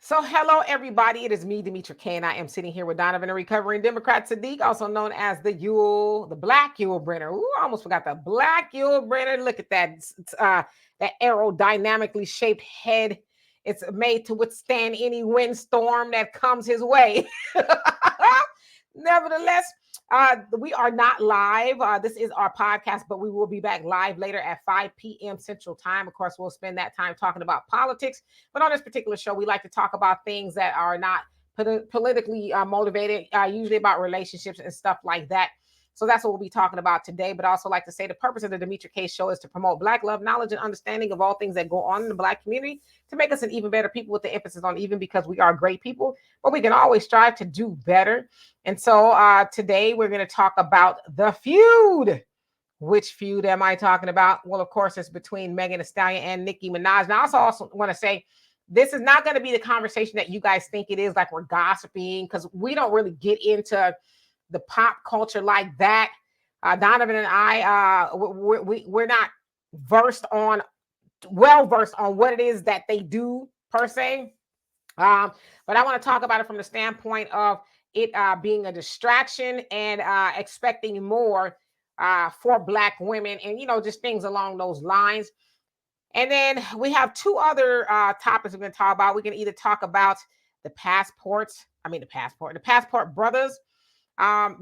So, hello, everybody. It is me, Demetra Kaye, and I am sitting here with Donovan, a recovering Democrat Sadiq, also known as the Black Yule Brenner. Ooh, I almost forgot the Black Yule Brenner. Look at that, that aerodynamically shaped head. It's made to withstand any windstorm that comes his way. Nevertheless, we are not live. This is our podcast, but we will be back live later at 5 p.m. Central Time. Of course, we'll spend that time talking about politics. But on this particular show, we like to talk about things that are not politically motivated, usually about relationships and stuff like that. So that's what we'll be talking about today. But I also like to say the purpose of the Demetra Kaye Show is to promote Black love, knowledge, and understanding of all things that go on in the Black community to make us an even better people, with the emphasis on even, because we are great people, but we can always strive to do better. And so today we're going to talk about the feud. Which feud am I talking about? Well, of course, it's between Megan Thee Stallion and Nicki Minaj. Now, I also want to say this is not going to be the conversation that you guys think it is, like we're gossiping, because we don't really get into the pop culture like that. Donovan and I, we're not well versed on what it is that they do per se. But I want to talk about it from the standpoint of it being a distraction and expecting more for Black women, and just things along those lines. And then we have two other topics we're going to talk about. We can either talk about the Passport brothers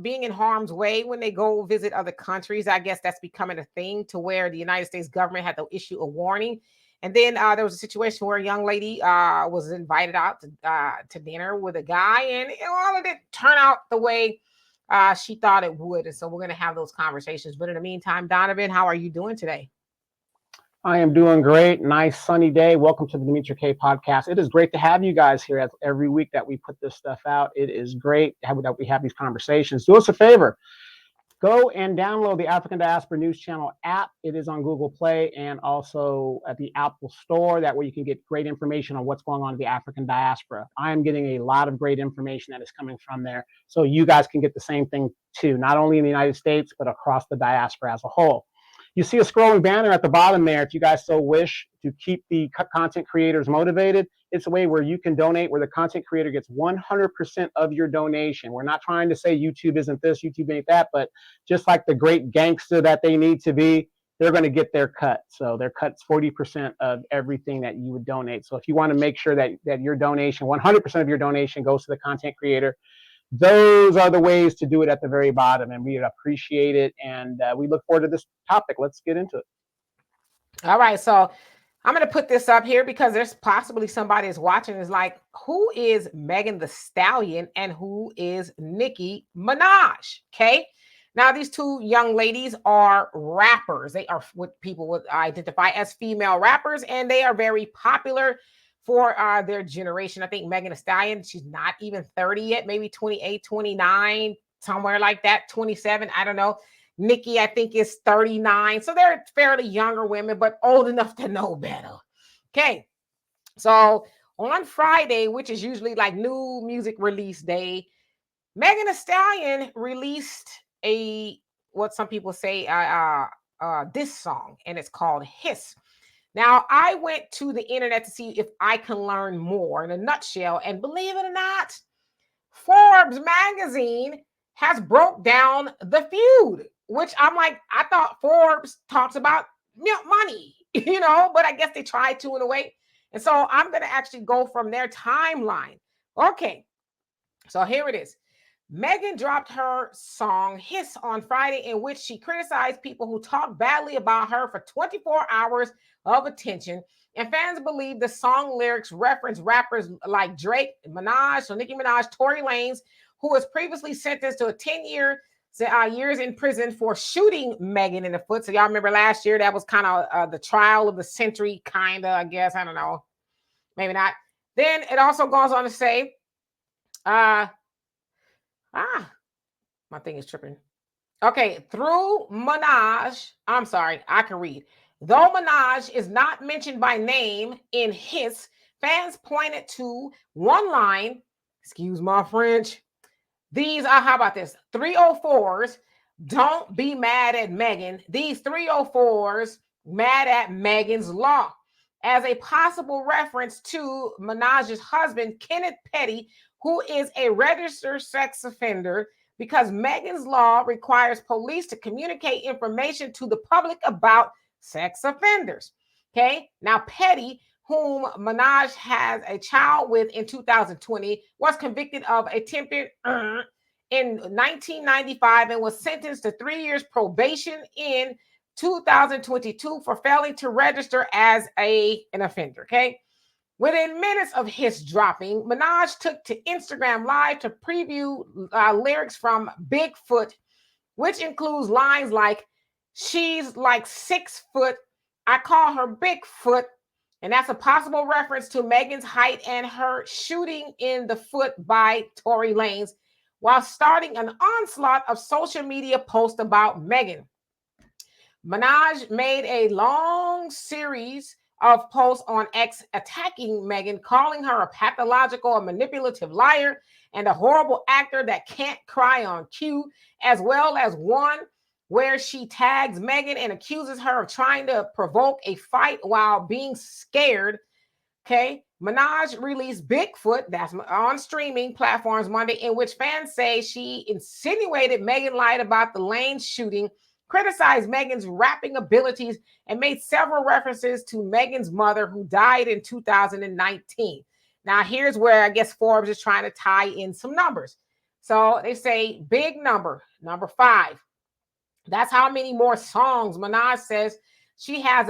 being in harm's way when they go visit other countries. I guess that's becoming a thing, to where the United States government had to issue a warning. And then there was a situation where a young lady was invited out to dinner with a guy, and all of it turned out the way she thought it would. And so we're going to have those conversations. But in the meantime, Donovan, how are you doing today? I am doing great. Nice sunny day. Welcome to the Demetra Kaye podcast. It is great to have you guys here every week that we put this stuff out. It is great that we have these conversations. Do us a favor. Go and download the African Diaspora News Channel app. It is on Google Play and also at the Apple Store. That way you can get great information on what's going on in the African diaspora. I am getting a lot of great information that is coming from there. So you guys can get the same thing too, not only in the United States, but across the diaspora as a whole. You see a scrolling banner at the bottom there. If you guys so wish to keep the content creators motivated, it's a way where you can donate, where the content creator gets 100% of your donation. We're not trying to say YouTube isn't this, YouTube ain't that, but just like the great gangster that they need to be, they're going to get their cut. So their cut's 40% of everything that you would donate. So if you want to make sure that your donation, 100% of your donation goes to the content creator, those are the ways to do it at the very bottom, and we appreciate it. And we look forward to this topic. Let's get into it. All right. So I'm going to put this up here because there's possibly somebody is watching is like, who is Megan Thee Stallion and who is Nicki Minaj? Okay. Now, these two young ladies are rappers. They are what people would identify as female rappers, and they are very popular for their generation. I think Megan Thee Stallion, she's not even 30 yet, maybe 28, 29, somewhere like that, 27, I don't know. Nicki, I think, is 39. So they're fairly younger women, but old enough to know better. Okay. So on Friday, which is usually like new music release day, Megan Thee Stallion released what some people say, this song, and it's called Hiss. Now, I went to the internet to see if I can learn more in a nutshell, and believe it or not, Forbes magazine has broke down the feud, which I'm like, I thought Forbes talks about money, but I guess they tried to in a way. And so I'm going to actually go from their timeline. Okay, so here it is. Megan dropped her song Hiss on Friday, in which she criticized people who talk badly about her for 24 hours of attention. And fans believe the song lyrics reference rappers like Drake, Minaj, so Nicki Minaj, Tory Lanez, who was previously sentenced to a 10 years in prison for shooting Megan in the foot. So y'all remember last year, that was kind of the trial of the century, kind of, I guess. I don't know. Maybe not. Then it also goes on to say, my thing is tripping. Okay, through Minaj, I'm sorry, I can read. Though Minaj is not mentioned by name in Hiss, fans pointed to one line, excuse my French, these are, how about this? 304s, don't be mad at Megan. These 304s mad at Megan's law. as a possible reference to Minaj's husband, Kenneth Petty, who is a registered sex offender, because Megan's law requires police to communicate information to the public about sex offenders. Okay, now Petty, whom Minaj has a child with in 2020, was convicted of attempted in 1995 and was sentenced to 3 years probation in 2022 for failing to register as an offender. Okay. Within minutes of his dropping, Minaj took to Instagram Live to preview lyrics from Bigfoot, which includes lines like, "She's like 6 foot. I call her Bigfoot." And that's a possible reference to Megan's height and her shooting in the foot by Tory Lanez, while starting an onslaught of social media posts about Megan. Minaj made a long series of posts on X attacking Megan, calling her a pathological and manipulative liar and a horrible actor that can't cry on cue, as well as one where she tags Megan and accuses her of trying to provoke a fight while being scared. Okay. Minaj released Bigfoot, that's on streaming platforms Monday, in which fans say she insinuated Megan lied about the Lane shooting, criticized Megan's rapping abilities, and made several references to Megan's mother, who died in 2019. Now, here's where I guess Forbes is trying to tie in some numbers. So they say big number 5. That's how many more songs Minaj says she has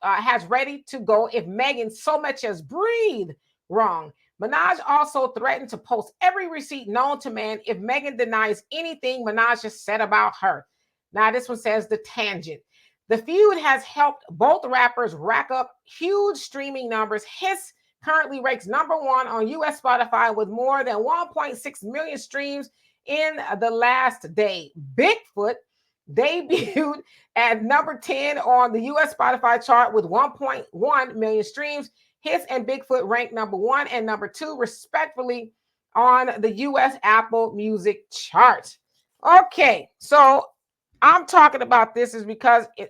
has ready to go if Megan so much as breathe wrong. Minaj also threatened to post every receipt known to man if Megan denies anything Minaj has said about her. Now, this one says The Tangent. The feud has helped both rappers rack up huge streaming numbers. Hiss currently ranks #1 on US Spotify with more than 1.6 million streams in the last day. Bigfoot debuted at #10 on the US Spotify chart with 1.1 million streams. Hiss and Bigfoot ranked #1 and #2, respectively, on the US Apple Music chart. Okay, so I'm talking about this is because I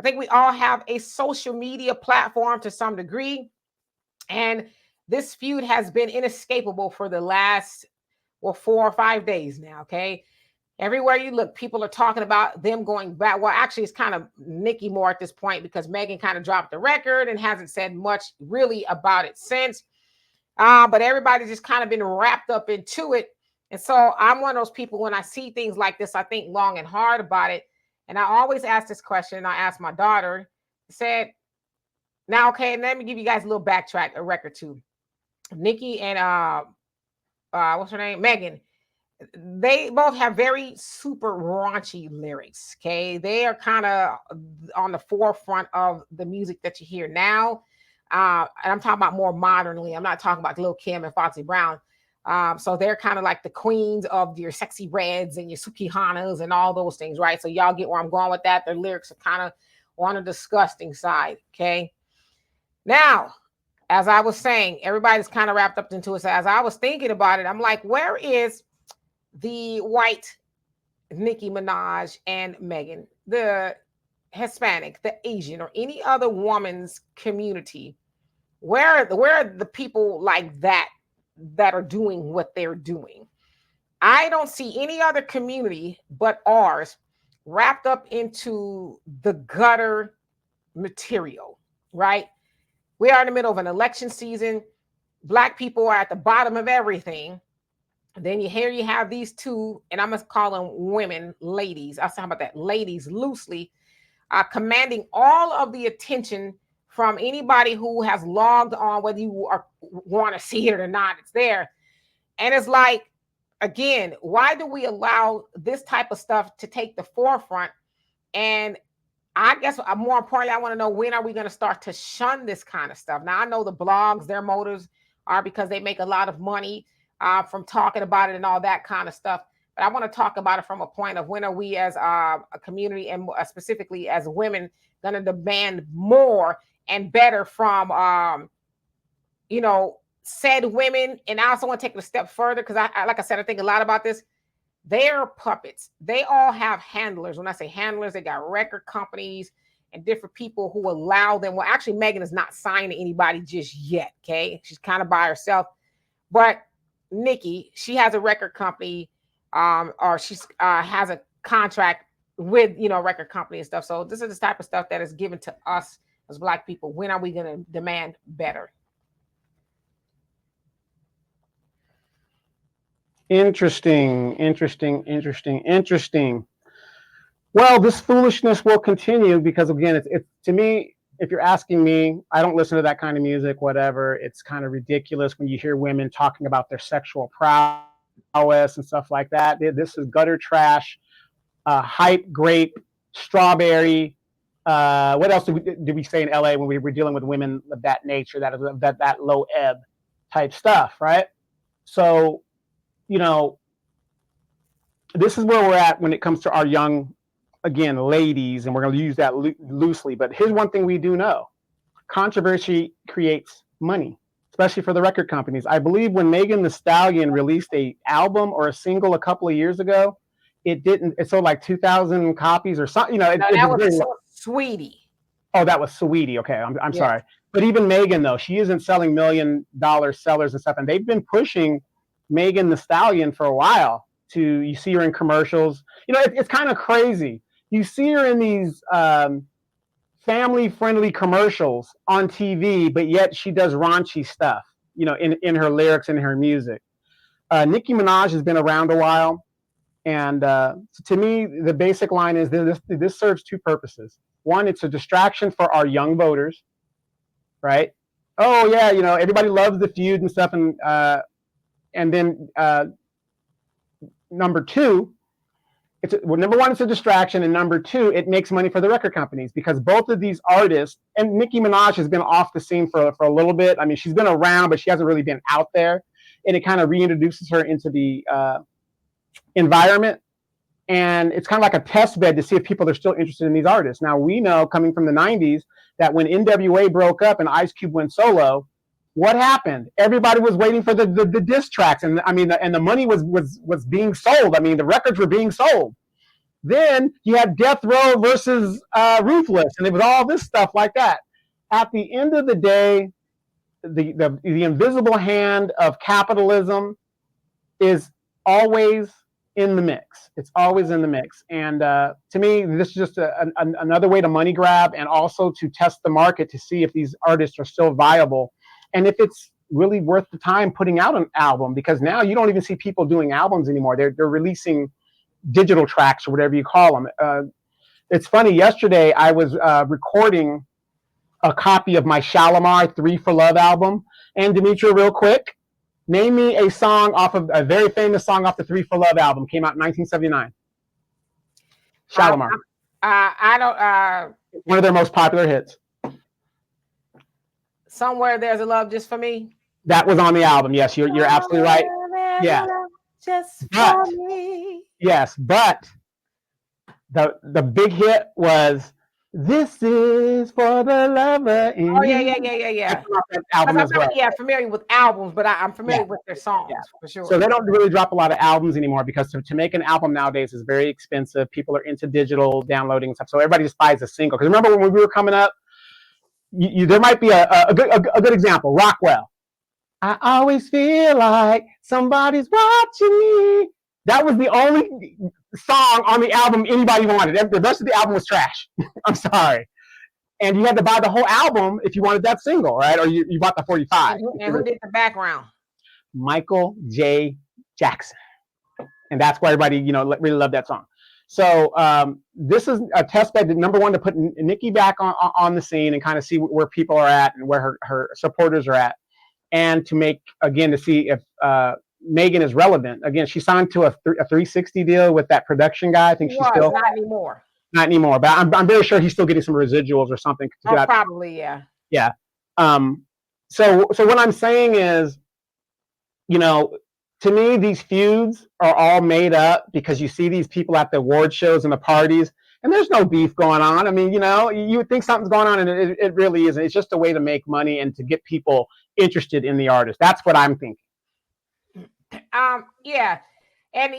think we all have a social media platform to some degree, and this feud has been inescapable for the last 4 or 5 days now. Okay. Everywhere you look, people are talking about them going back. Well, actually, it's kind of Nicki more at this point because Megan kind of dropped the record and hasn't said much really about it since. But everybody's just kind of been wrapped up into it. And so I'm one of those people, when I see things like this, I think long and hard about it. And I always ask this question. I asked my daughter, said, now, okay, let me give you guys a little backtrack, a record too. Nicki and what's her name? Megan. They both have very super raunchy lyrics. Okay, they are kind of on the forefront of the music that you hear now, and I'm talking about more modernly. I'm not talking about Lil Kim and Foxy Brown. So they're kind of like the queens of your Sexy Reds and your Sukihanas and all those things, right? So y'all get where I'm going with that. Their lyrics are kind of on the disgusting side. Okay, now, as I was saying, everybody's kind of wrapped up into it. So as I was thinking about it, I'm like, where is the white Nicki Minaj and Megan, the Hispanic, the Asian, or any other woman's community? Where are the people like that are doing what they're doing? I don't see any other community but ours wrapped up into the gutter material, right? We are in the middle of an election season. Black people are at the bottom of everything. Then you have these two, and I must call them women, ladies. I'll talk about that, ladies loosely, commanding all of the attention from anybody who has logged on, whether you want to see it or not. It's there. And it's like, again, why do we allow this type of stuff to take the forefront? And I guess more importantly, I want to know, when are we going to start to shun this kind of stuff? Now, I know the blogs, their motives are because they make a lot of money from talking about it and all that kind of stuff. But I want to talk about it from a point of, when are we as a community, and specifically as women, going to demand more and better from, said women. And I also want to take it a step further because I like I said, I think a lot about this. They're puppets. They all have handlers. When I say handlers, they got record companies and different people who allow them. Well, actually, Megan is not signing anybody just yet. Okay, she's kind of by herself. But Nicki, she has a record company, or she's has a contract with record company and stuff. So this is the type of stuff that is given to us as Black people. When are we going to demand better? Interesting. Well, this foolishness will continue because, again, it's to me, if you're asking me, I don't listen to that kind of music, whatever. It's kind of ridiculous when you hear women talking about their sexual prowess and stuff like that. This is gutter trash, hype, grape, strawberry. What else did we say in LA when we were dealing with women of that nature, that low ebb type stuff, right? So, this is where we're at when it comes to our young, again, ladies, and we're going to use that loosely. But here's one thing we do know: controversy creates money, especially for the record companies. I believe when Megan Thee Stallion released a album or a single a couple of years ago, it sold like 2,000 copies or something. No, that was Sweetie. Oh, that was Sweetie. Okay, I'm sorry. But even Megan, though, she isn't selling $1 million sellers and stuff, and they've been pushing Megan Thee Stallion for a while. You see her in commercials. It's kind of crazy. You see her in these family-friendly commercials on TV, but yet she does raunchy stuff, in her lyrics and her music. Nicki Minaj has been around a while, and to me, the basic line is this serves two purposes. One, it's a distraction for our young voters, right? Oh yeah, everybody loves the feud and stuff, and then number two, number one, it's a distraction, and number two, it makes money for the record companies because both of these artists, and Nicki Minaj has been off the scene for a little bit. I mean, she's been around, but she hasn't really been out there, and it kind of reintroduces her into the environment, and it's kind of like a test bed to see if people are still interested in these artists. Now, we know, coming from the 90s, that when NWA broke up and Ice Cube went solo, what happened? Everybody was waiting for the diss tracks, and the money was being sold. I mean, the records were being sold. Then you had Death Row versus Ruthless, and it was all this stuff like that. At the end of the day, the invisible hand of capitalism is always in the mix. It's always in the mix, and to me, this is just another way to money grab, and also to test the market to see if these artists are still viable. And if it's really worth the time putting out an album, because now you don't even see people doing albums anymore. They're releasing digital tracks or whatever you call them. It's funny. Yesterday, I was recording a copy of my Shalimar 3 for Love album. And Demetra, real quick, name me a song off of a very famous song off the 3 for Love album. Came out in 1979. Shalimar. I don't. One of their most popular hits. Somewhere There's a Love Just for Me. That was on the album. Yes, you're absolutely right. Yeah. Just for me. Yes, but the big hit was "This Is for the Lover in Oh yeah. Album as well. Familiar with albums, but I'm familiar with their songs for sure. So they don't really drop a lot of albums anymore because to make an album nowadays is very expensive. People are into digital downloading and stuff, so everybody just buys a single. Because remember when we were coming up, there might be a good example. Rockwell. I always feel like somebody's watching me. That was the only song on the album anybody wanted. The rest of the album was trash. I'm sorry. And you had to buy the whole album if you wanted that single, right? Or you bought the 45. And who did the background? Michael J. Jackson. And that's why everybody, really loved that song. So this is a test bed, number one, to put Nicki back on the scene and kind of see where people are at and where her supporters are at. And to see if Megan is relevant. Again, she signed to a 360 deal with that production guy. I think she's still not anymore. Not anymore, but I'm very sure he's still getting some residuals or something. Probably, yeah. Yeah. So what I'm saying is, to me, these feuds are all made up because you see these people at the award shows and the parties, and there's no beef going on. I mean, you would think something's going on, and it really isn't. It's just a way to make money and to get people interested in the artist. That's what I'm thinking. Yeah. And,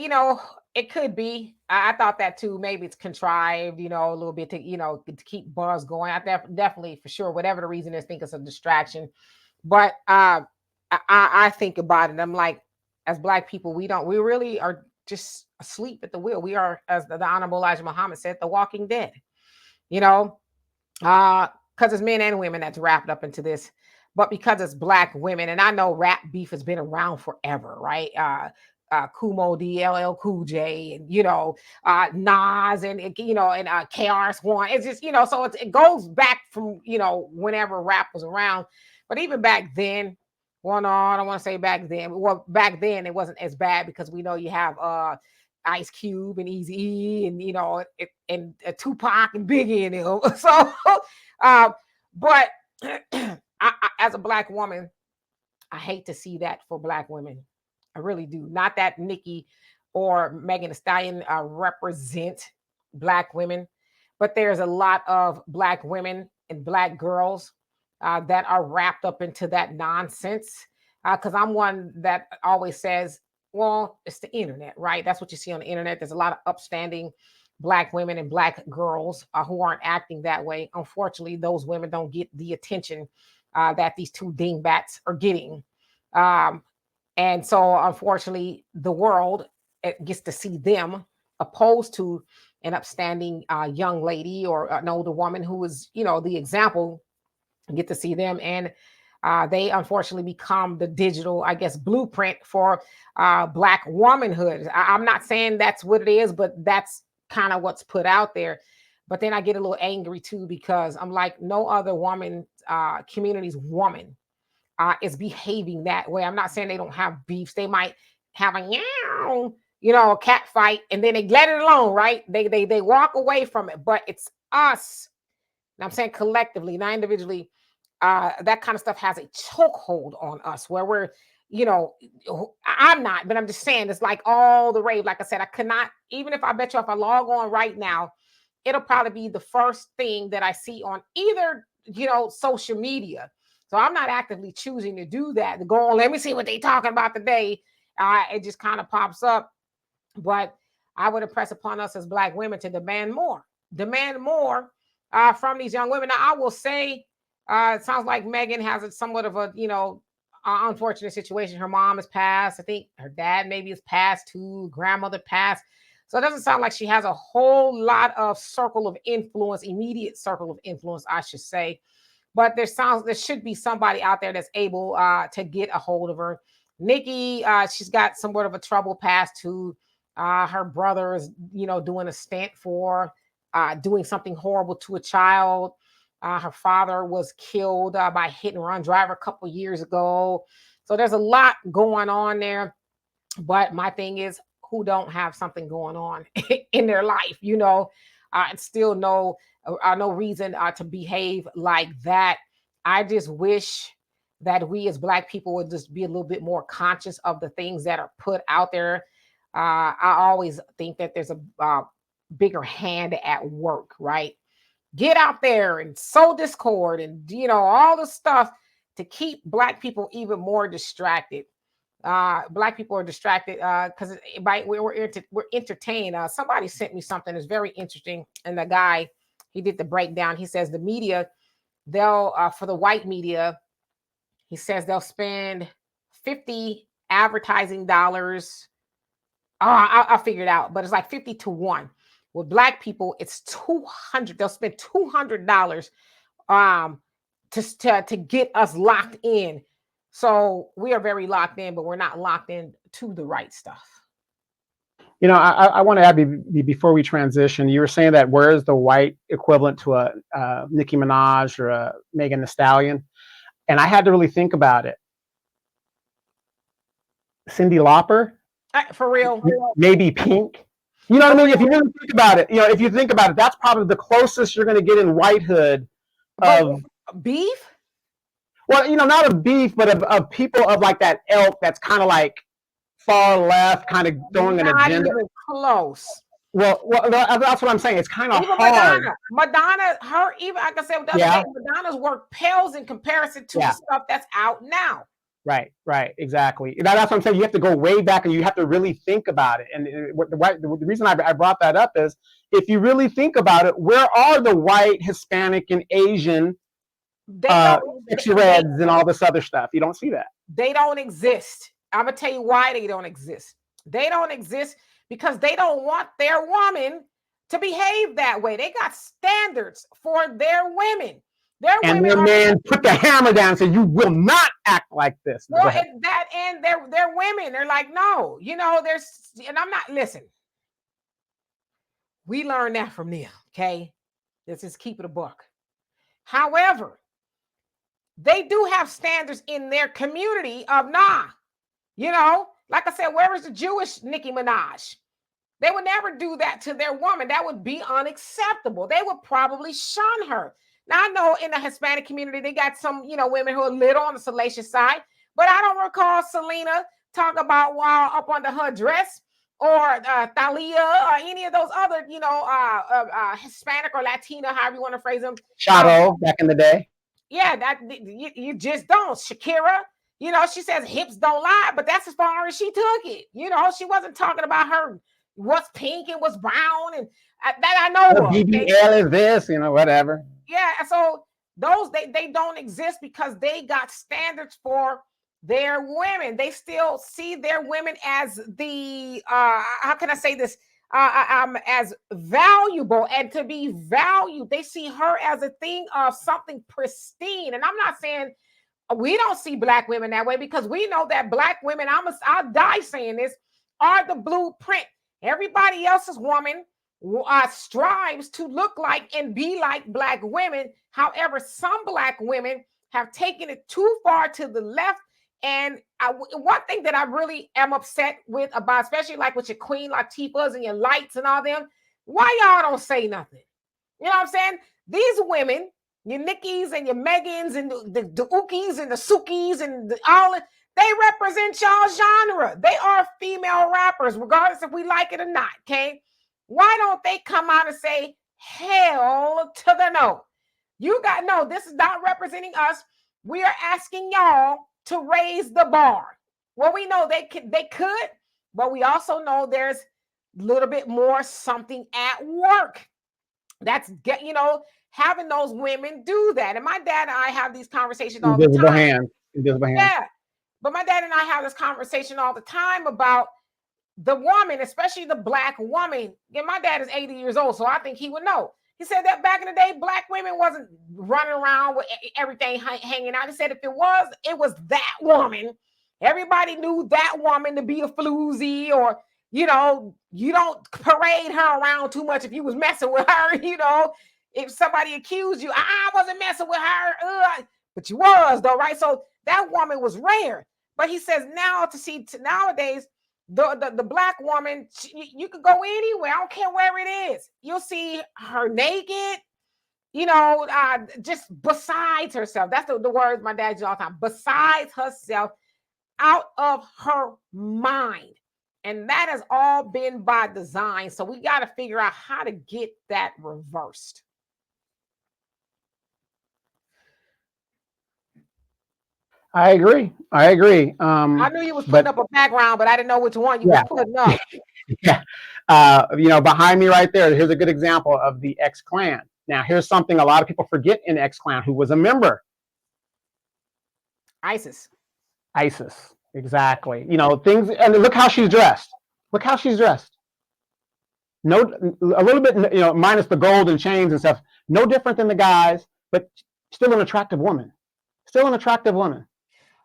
It could be. I thought that too. Maybe it's contrived, a little bit to, to keep buzz going. Definitely for sure, whatever the reason is, think it's a distraction. But I think about it. I'm like, as Black people, we really are just asleep at the wheel. We are, as the Honorable Elijah Muhammad said, the walking dead. You know, because it's men and women that's wrapped up into this. But because it's Black women, and I know rap beef has been around forever, right? Kumo DLL Cool J, and Nas, and and KRS-One. It's just so it goes back from whenever rap was around. But even back then, well, no, I don't want to say back then. Well, back then it wasn't as bad because we know you have Ice Cube and Easy E, and and Tupac and Biggie and them. So, but as a Black woman, I hate to see that for Black women. I really do. Not that Nicki or Megan Thee Stallion represent Black women, but there's a lot of Black women and Black girls that are wrapped up into that nonsense. Because I'm one that always says, well, it's the internet, right? That's what you see on the internet. There's a lot of upstanding Black women and Black girls who aren't acting that way. Unfortunately, those women don't get the attention that these two dingbats are getting. Um, and so, unfortunately, the world gets to see them opposed to an upstanding young lady or an older woman who is, the example. Get to see them, and they unfortunately become the digital, I guess, blueprint for Black womanhood. I'm not saying that's what it is, but that's kind of what's put out there. But then I get a little angry too because I'm like, no other woman, community's woman is behaving that way. I'm not saying they don't have beefs. They might have a a cat fight, and then they let it alone, right? They walk away from it. But it's us. And I'm saying collectively, not individually. That kind of stuff has a chokehold on us, where we're, I'm not, but I'm just saying it's like all the rave. Like I said, I could not, even if I bet you if I log on right now, it'll probably be the first thing that I see on either social media. So I'm not actively choosing to do that, to go on, let me see what they talking about today. It just kind of pops up. But I would impress upon us as Black women to demand more from these young women. Now, I will say, it sounds like Megan has somewhat of a, unfortunate situation. Her mom has passed. I think her dad maybe has passed too. Grandmother passed. So it doesn't sound like she has a whole lot of circle of influence, immediate circle of influence, I should say. But there should be somebody out there that's able to get a hold of her. Nicki, she's got somewhat of a trouble past too. Her brother is, doing a stint for doing something horrible to a child. Her father was killed by a hit and run driver a couple years ago. So there's a lot going on there. But my thing is, who don't have something going on in their life, and still no reason to behave like that. I just wish that we as Black people would just be a little bit more conscious of the things that are put out there. I always think that there's a bigger hand at work, right? Get out there and sow discord and all the stuff to keep Black people even more distracted. Black people are distracted because we're entertained. Somebody sent me something that's very interesting, and the guy, he did the breakdown. He says the media, they'll for the white media, he says they'll spend 50 advertising dollars. I'll figure it out, but it's like 50 to 1. With Black people, it's 200. They'll spend $200 to get us locked in. So we are very locked in, but we're not locked in to the right stuff. I want to add before we transition. You were saying that where is the white equivalent to a Nicki Minaj or a Megan Thee Stallion, and I had to really think about it. Cyndi Lauper, for real, maybe Pink. You know what I mean? If you really think about it, that's probably the closest you're going to get in whitehood of beef. Well, not of beef, but of people of like that ilk that's kind of like far left, kind of throwing an agenda. Not even close. Well, that's what I'm saying. It's kind of hard. Madonna, her, even like I said, Madonna's work pales in comparison to the stuff that's out now. Right, exactly. That's what I'm saying. You have to go way back and you have to really think about it. And the reason I brought that up is if you really think about it, where are the white, Hispanic, and Asian They don't. Dixie Reds and all this other stuff? You don't see that. They don't exist. I'm gonna tell you why they don't exist. They don't exist because they don't want their woman to behave that way. They got standards for their women. Their women their man put the hammer down and said, "You will not act like this." Well, that and they're women. They're like, no, there's, and I'm not. Listen, we learned that from them. Okay, let's just keep it a buck. However, they do have standards in their community of like I said, where is the Jewish Nicki Minaj? They would never do that to their woman. That would be unacceptable. They would probably shun her. Now, I know in the Hispanic community, they got some, women who are a little on the salacious side, but I don't recall Selena talk about while up under her dress or Thalia or any of those other, Hispanic or Latina, however you want to phrase them. Shadow back in the day. Yeah, that you just don't. Shakira, she says hips don't lie, but that's as far as she took it. She wasn't talking about her what's pink and what's brown and that I know of. BBL is this, whatever. Yeah, so those they don't exist because they got standards for their women. They still see their women as the how can I say this? As valuable and to be valued. They see her as a thing of something pristine. And I'm not saying we don't see Black women that way because we know that Black women, I'll die saying this, are the blueprint. Everybody else's woman strives to look like and be like Black women. However, some Black women have taken it too far to the left. And one thing that I really am upset with about, especially like with your Queen Latifahs and your Lights and all them, why y'all don't say nothing? You know what I'm saying? These women, your Nickies and your Megans and the Ookies and the Sukis and they represent y'all genre. They are female rappers, regardless if we like it or not, okay? Why don't they come out and say, hell to the no? No, this is not representing us. We are asking y'all to raise the bar. Well, we know they could, but we also know there's a little bit more something at work. That's having those women do that. And my dad and I have these conversations all the time. Invisible hand. Yeah. But my dad and I have this conversation all the time about the woman, especially the Black woman. And my dad is 80 years old, so I think he would know. He said that back in the day, Black women wasn't running around with everything hanging out. He said if it was that woman. Everybody knew that woman to be a floozy, or, you don't parade her around too much if you was messing with her, if somebody accused you, I wasn't messing with her, but you was though, right? So that woman was rare. But he says nowadays, the Black woman, you could go anywhere. I don't care where it is. You'll see her naked, just besides herself. That's the words my dad used all the time. Besides herself, out of her mind. And that has all been by design. So we got to figure out how to get that reversed. I agree. I knew you was putting up a background, but I didn't know which one you was putting up. Yeah. Behind me right there, here's a good example of the X Clan. Now, here's something a lot of people forget in X Clan, who was a member. ISIS. Exactly. Things, and look how she's dressed. No, a little bit, minus the gold and chains and stuff. No different than the guys, but still an attractive woman.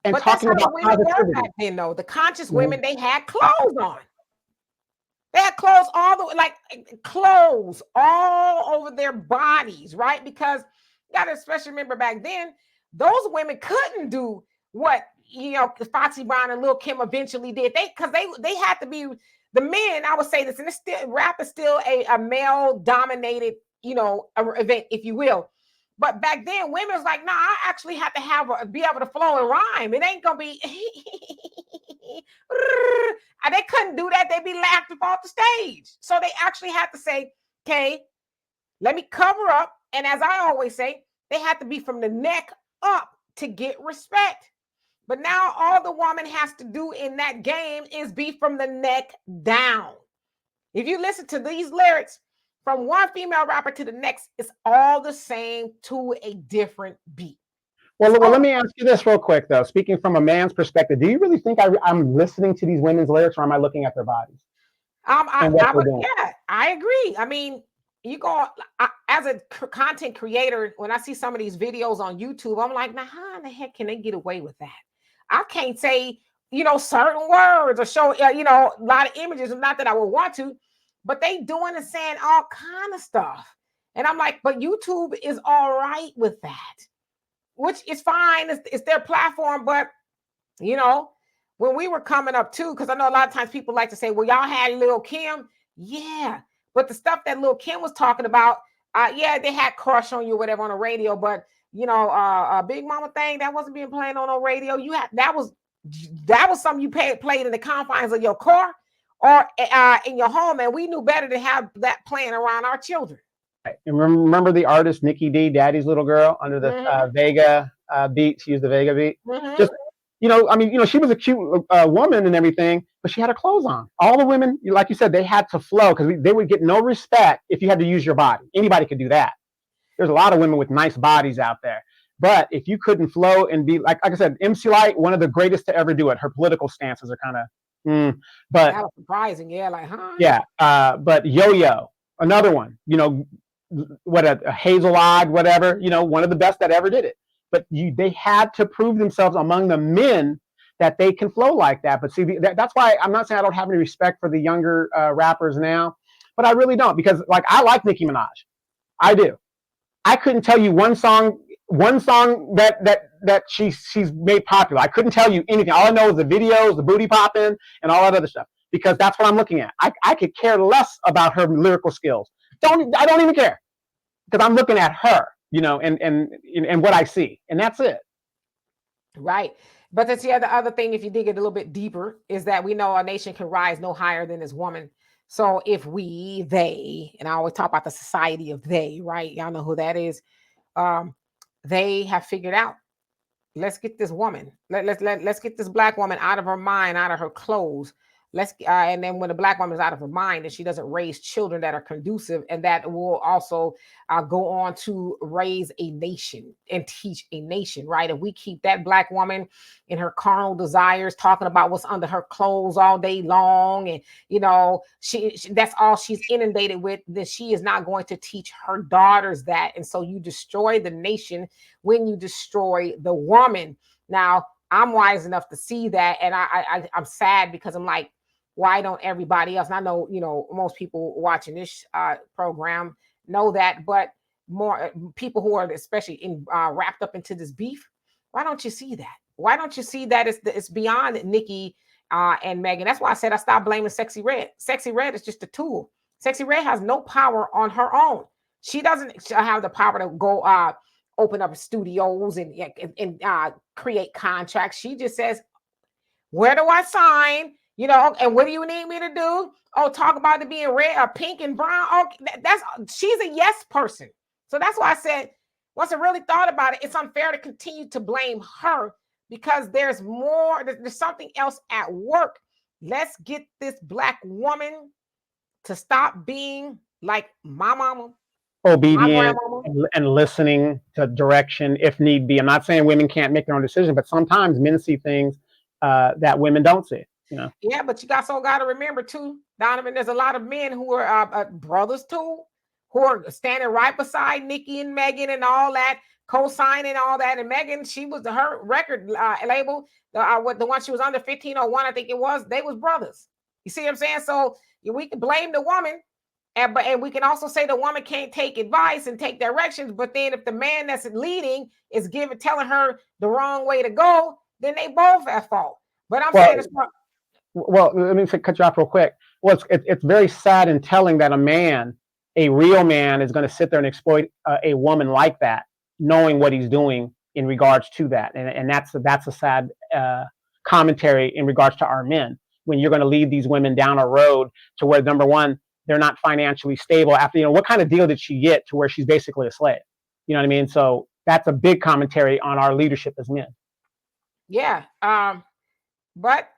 And but talking that's how about the women were back then, though. The conscious women, they had clothes on. They had clothes clothes all over their bodies, right? Because you got to especially remember back then, those women couldn't do what Foxy Brown and Lil' Kim eventually did. They had to be the men. I would say this, and rap is still a male dominated event, if you will. But back then, women was like, nah, I actually have to be able to flow and rhyme. It ain't gonna be. They couldn't do that. They'd be laughed off the stage. So they actually had to say, okay, let me cover up. And as I always say, they had to be from the neck up to get respect. But now all the woman has to do in that game is be from the neck down. If you listen to these lyrics from one female rapper to the next, it's all the same to a different beat. Well, let me ask you this real quick, though. Speaking from a man's perspective, do you really think I'm listening to these women's lyrics, or am I looking at their bodies and what they're doing? Yeah, I agree. I mean, as a content creator, when I see some of these videos on YouTube, I'm like, now how in the heck can they get away with that? I can't say, certain words or show, a lot of images. Not that I would want to, but they doing and saying all kind of stuff. And I'm like, but YouTube is all right with that, which is fine. It's their platform. But, when we were coming up too, because I know a lot of times people like to say, well, y'all had Lil' Kim. Yeah. But the stuff that Lil' Kim was talking about, they had Crush on You, whatever, on the radio. But, a Big Mama thing, that wasn't being played on no radio. That was something you played in the confines of your car or in your home. And we knew better to have that playing around our children. And remember the artist Nicki D, Daddy's Little Girl, under the Vega beat. She used the Vega beat. Just, she was a cute woman and everything, but she had her clothes on. All the women, like you said, they had to flow because they would get no respect if you had to use your body. Anybody could do that. There's a lot of women with nice bodies out there. But if you couldn't flow and be, like I said, MC Lyte, one of the greatest to ever do it. Her political stances are kind of, but that was surprising. Yeah, like, huh? Yeah, but Yo-Yo, another one, what a Hazel Odd, whatever, one of the best that ever did it. But they had to prove themselves among the men that they can flow like that. But see, that's why I'm not saying I don't have any respect for the younger rappers now, but I really don't, because I like Nicki Minaj. I do. I couldn't tell you one song that she's made popular. I couldn't tell you anything. All I know is the videos, the booty popping, and all that other stuff, because that's what I'm looking at. I could care less about her lyrical skills. I don't even care, because I'm looking at her, and what I see, and that's it. Right. But that's the other thing, if you dig it a little bit deeper, is that we know a nation can rise no higher than its woman. So if they, and I always talk about the society of they, right? Y'all know who that is. They have figured out, let's get this woman, let's get this Black woman out of her mind, out of her clothes. And then when a Black woman is out of her mind and she doesn't raise children that are conducive, and that will also go on to raise a nation and teach a nation, right? If we keep that Black woman in her carnal desires, talking about what's under her clothes all day long, and she that's all she's inundated with, then she is not going to teach her daughters that. And so you destroy the nation when you destroy the woman. Now, I'm wise enough to see that, and I'm sad, because I'm like, why don't everybody else? And I know, most people watching this program know that, but more people who are especially wrapped up into this beef, why don't you see that? Why don't you see that it's beyond Nicki and Megan? That's why I said I stopped blaming Sexy Red. Sexy Red is just a tool. Sexy Red has no power on her own. She doesn't have the power to go open up studios and create contracts. She just says, where do I sign? And what do you need me to do? Oh, talk about it being red or pink and brown. Oh, she's a yes person. So that's why I said, once I really thought about it, it's unfair to continue to blame her, because there's something else at work. Let's get this Black woman to stop being like my mama, obedient, and listening to direction if need be. I'm not saying women can't make their own decisions, but sometimes men see things that women don't see. Yeah, but you got to remember too, Donovan, there's a lot of men who are brothers too, who are standing right beside Nicki and Megan and all that, co-signing all that. And Megan, she was her record label, the one she was under, 1501, I think it was. They was brothers. You see what I'm saying? So we can blame the woman, and we can also say the woman can't take advice and take directions. But then if the man that's leading is telling her the wrong way to go, then they both at fault. But I'm saying it's not. Well, let me cut you off real quick. Well, it's very sad and telling that a real man, is going to sit there and exploit a woman like that, knowing what he's doing in regards to that. And that's a sad commentary in regards to our men, when you're going to lead these women down a road to where, number one, they're not financially stable. After, what kind of deal did she get to where she's basically a slave? You know what I mean? So that's a big commentary on our leadership as men. Yeah. But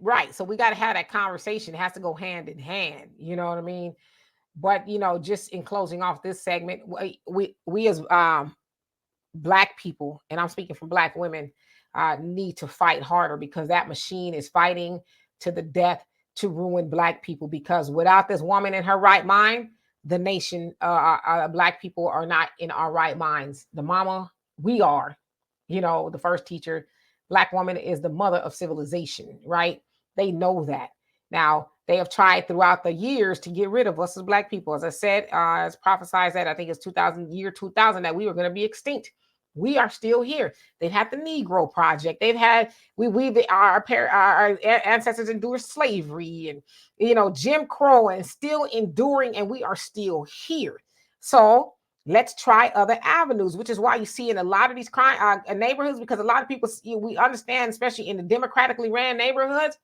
right. So we got to have that conversation. It has to go hand in hand. You know what I mean? But just in closing off this segment, we as black people, and I'm speaking for black women, need to fight harder because that machine is fighting to the death to ruin black people. Because without this woman in her right mind, the nation, black people are not in our right minds. The mama, we are, the first teacher. Black woman is the mother of civilization, right? They know that. Now, they have tried throughout the years to get rid of us as black people. As I said, as prophesied that I think it's 2000, that we were going to be extinct. We are still here. They've had the Negro Project. They've had our ancestors endured slavery and Jim Crow, and still enduring, and we are still here. So let's try other avenues, which is why you see in a lot of these crime neighborhoods, because a lot of people, we understand, especially in the democratically ran neighborhoods,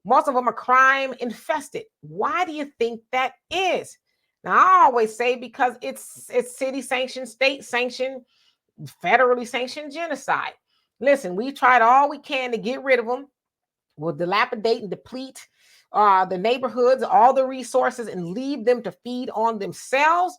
most of them are crime infested. Why do you think that is? Now, I always say because it's city sanctioned, state sanctioned, federally sanctioned genocide. Listen, we tried all we can to get rid of them. We'll dilapidate and deplete the neighborhoods, all the resources, and leave them to feed on themselves.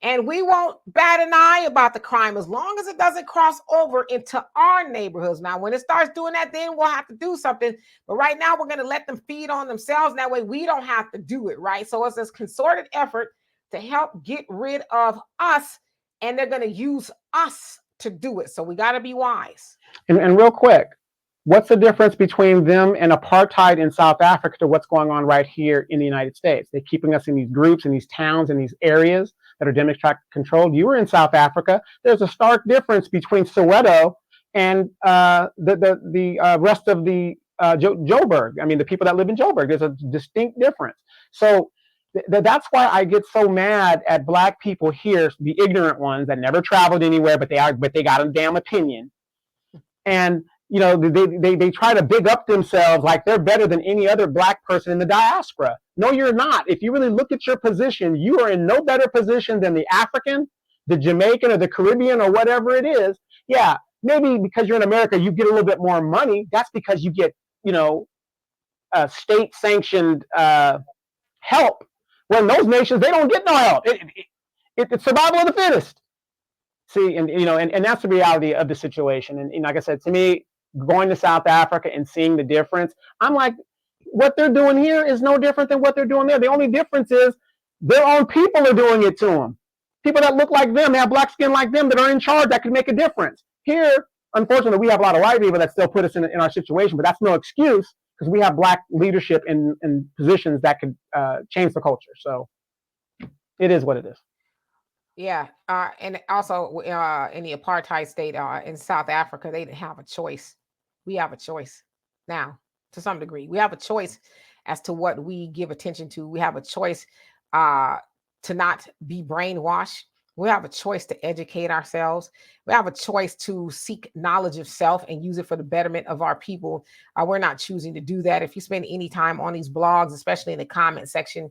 And we won't bat an eye about the crime as long as it doesn't cross over into our neighborhoods. Now, when it starts doing that, then we'll have to do something. But right now, we're going to let them feed on themselves. And that way, we don't have to do it, right? So it's this concerted effort to help get rid of us, and they're going to use us to do it. So we got to be wise. And real quick, what's the difference between them and apartheid in South Africa to what's going on right here in the United States? They're keeping us in these groups, in these towns, in these areas that are Democrat controlled. You were in South Africa. There's a stark difference between Soweto and the rest of the Joburg. I mean, the people that live in Joburg. There's a distinct difference. So that's why I get so mad at black people here, the ignorant ones that never traveled anywhere, but they got a damn opinion. And they try to big up themselves like they're better than any other black person in the diaspora. No, you're not. If you really look at your position, you are in no better position than the African, the Jamaican, or the Caribbean, or whatever it is. Yeah, maybe because you're in America, you get a little bit more money. That's because you get, state-sanctioned help. Well, in those nations, they don't get no help. It's survival of the fittest. See, and that's the reality of the situation. And like I said, to me, going to South Africa and seeing the difference, I'm like, what they're doing here is no different than what they're doing there. The only difference is their own people are doing it to them. People that look like them, have black skin like them, that are in charge, that can make a difference. Here, unfortunately, we have a lot of white people that still put us in our situation, but that's no excuse because we have black leadership in positions that could change the culture. So it is what it is. Yeah, and also in the apartheid state in South Africa, they didn't have a choice. We have a choice now, to some degree. We have a choice as to what we give attention to. We have a choice to not be brainwashed. We have a choice to educate ourselves. We have a choice to seek knowledge of self and use it for the betterment of our people. We're not choosing to do that. If you spend any time on these blogs, especially in the comment section,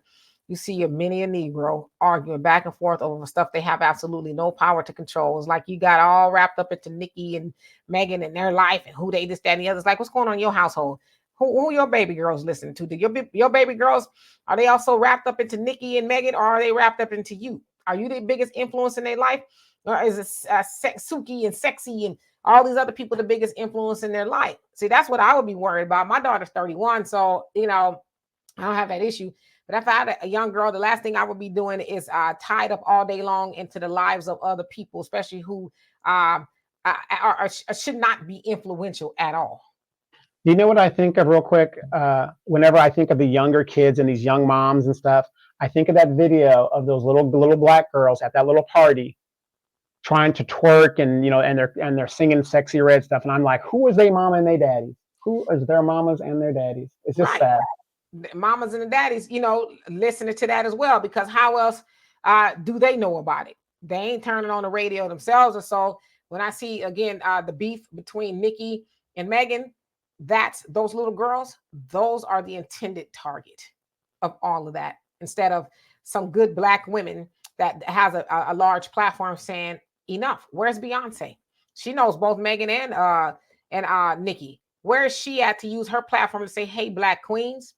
you see many a Negro arguing back and forth over stuff they have absolutely no power to control. It's like you got all wrapped up into Nicki and Megan and their life and who they this, that, and the other. It's like, what's going on in your household? Who your baby girls listening to? Do your baby girls, are they also wrapped up into Nicki and Megan, or are they wrapped up into you? Are you the biggest influence in their life? Or is it Suki and Sexy and all these other people the biggest influence in their life? See, that's what I would be worried about. My daughter's 31, so, I don't have that issue. But if I had a young girl, the last thing I would be doing is tied up all day long into the lives of other people, especially who should not be influential at all. You know what I think of real quick? Whenever I think of the younger kids and these young moms and stuff, I think of that video of those little black girls at that little party trying to twerk and they're singing Sexy Red stuff, and I'm like, who is their mama and their daddies? Who is their mamas and their daddies? It's just sad. Mamas and the daddies, listening to that as well, because how else do they know about it? They ain't turning on the radio themselves. Or so when I see again the beef between Nicki and Megan, that's those little girls, those are the intended target of all of that, instead of some good black women that has a large platform saying enough. Where's Beyonce? She knows both Megan and Nicki. Where is she at to use her platform to say, "Hey, Black queens,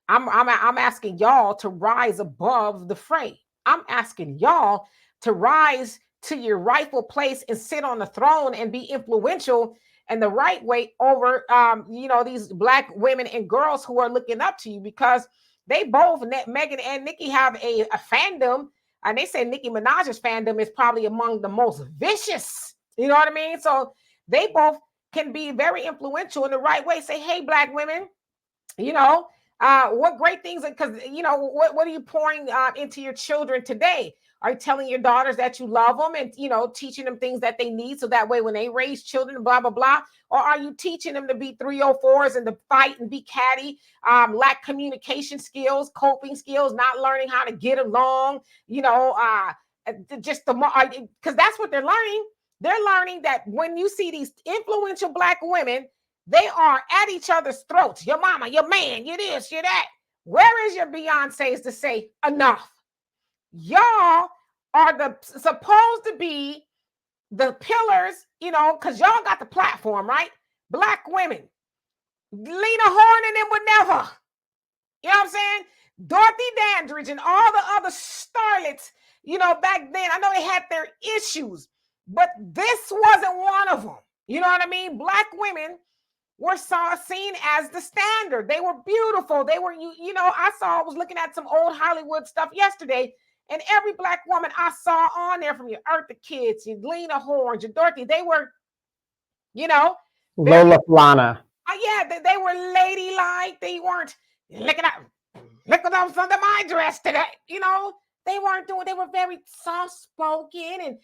I'm asking y'all to rise above the fray. I'm asking y'all to rise to your rightful place and sit on the throne and be influential and the right way over these Black women and girls who are looking up to you, because they both, Megan and Nicki, have a fandom, and they say Nicki Minaj's fandom is probably among the most vicious. You know what I mean? So they both can be very influential in the right way. Say, "Hey, Black women, you know, what great things, because what are you pouring into your children today? Are you telling your daughters that you love them and teaching them things that they need, so that way when they raise children, blah blah blah? Or are you teaching them to be 304s and to fight and be catty, lack communication skills, coping skills, not learning how to get along, just the more, because that's what they're learning. They're learning that when you see these influential Black women, they are at each other's throats. Your mama, your man, you this, you that. Where is your Beyonce's to say enough? Y'all are supposed to be the pillars, because y'all got the platform, right? Black women. Lena Horne and them would never. You know what I'm saying? Dorothy Dandridge and all the other starlets, back then, I know they had their issues, but this wasn't one of them. You know what I mean? Black women were seen as the standard. They were beautiful. They were, I was looking at some old Hollywood stuff yesterday, and every Black woman I saw on there, from your Eartha Kitt, your Lena Horne, your Dorothy, they were, Lola Flana. Yeah, they were ladylike. They weren't looking up under my dress today. They weren't doing. They were very soft spoken, and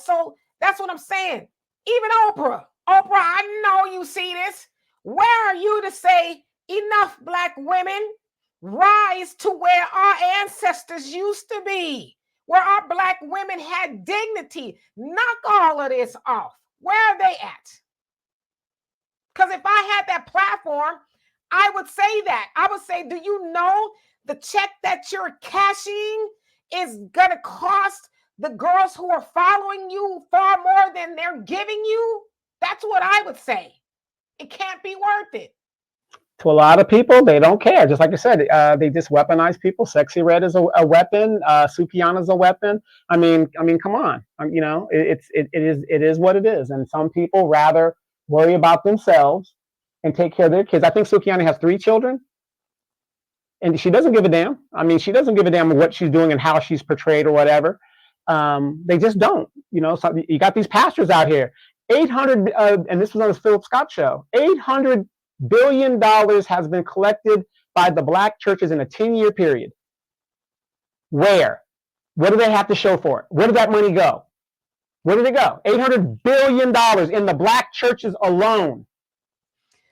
so that's what I'm saying. Even Oprah, I know you see this. Where are you to say enough, Black women? Rise to where our ancestors used to be, where our Black women had dignity. Knock all of this off. Where are they at? Because if I had that platform, I would say that. I would say, do you know the check that you're cashing is going to cost the girls who are following you far more than they're giving you? That's what I would say. It can't be worth it. To a lot of people, they don't care. Just like I said, they just weaponize people. Sexy Red is a weapon. Sukihana is a weapon. I mean, come on. It is what it is. And some people rather worry about themselves and take care of their kids. I think Sukihana has 3 children, and she doesn't give a damn. I mean, she doesn't give a damn what she's doing and how she's portrayed or whatever. They just don't. So you got these pastors out here. 800, and this was on the Philip Scott show. $800 billion has been collected by the Black churches in a 10-year period. Where? What do they have to show for it? Where did that money go? Where did it go? $800 billion in the Black churches alone.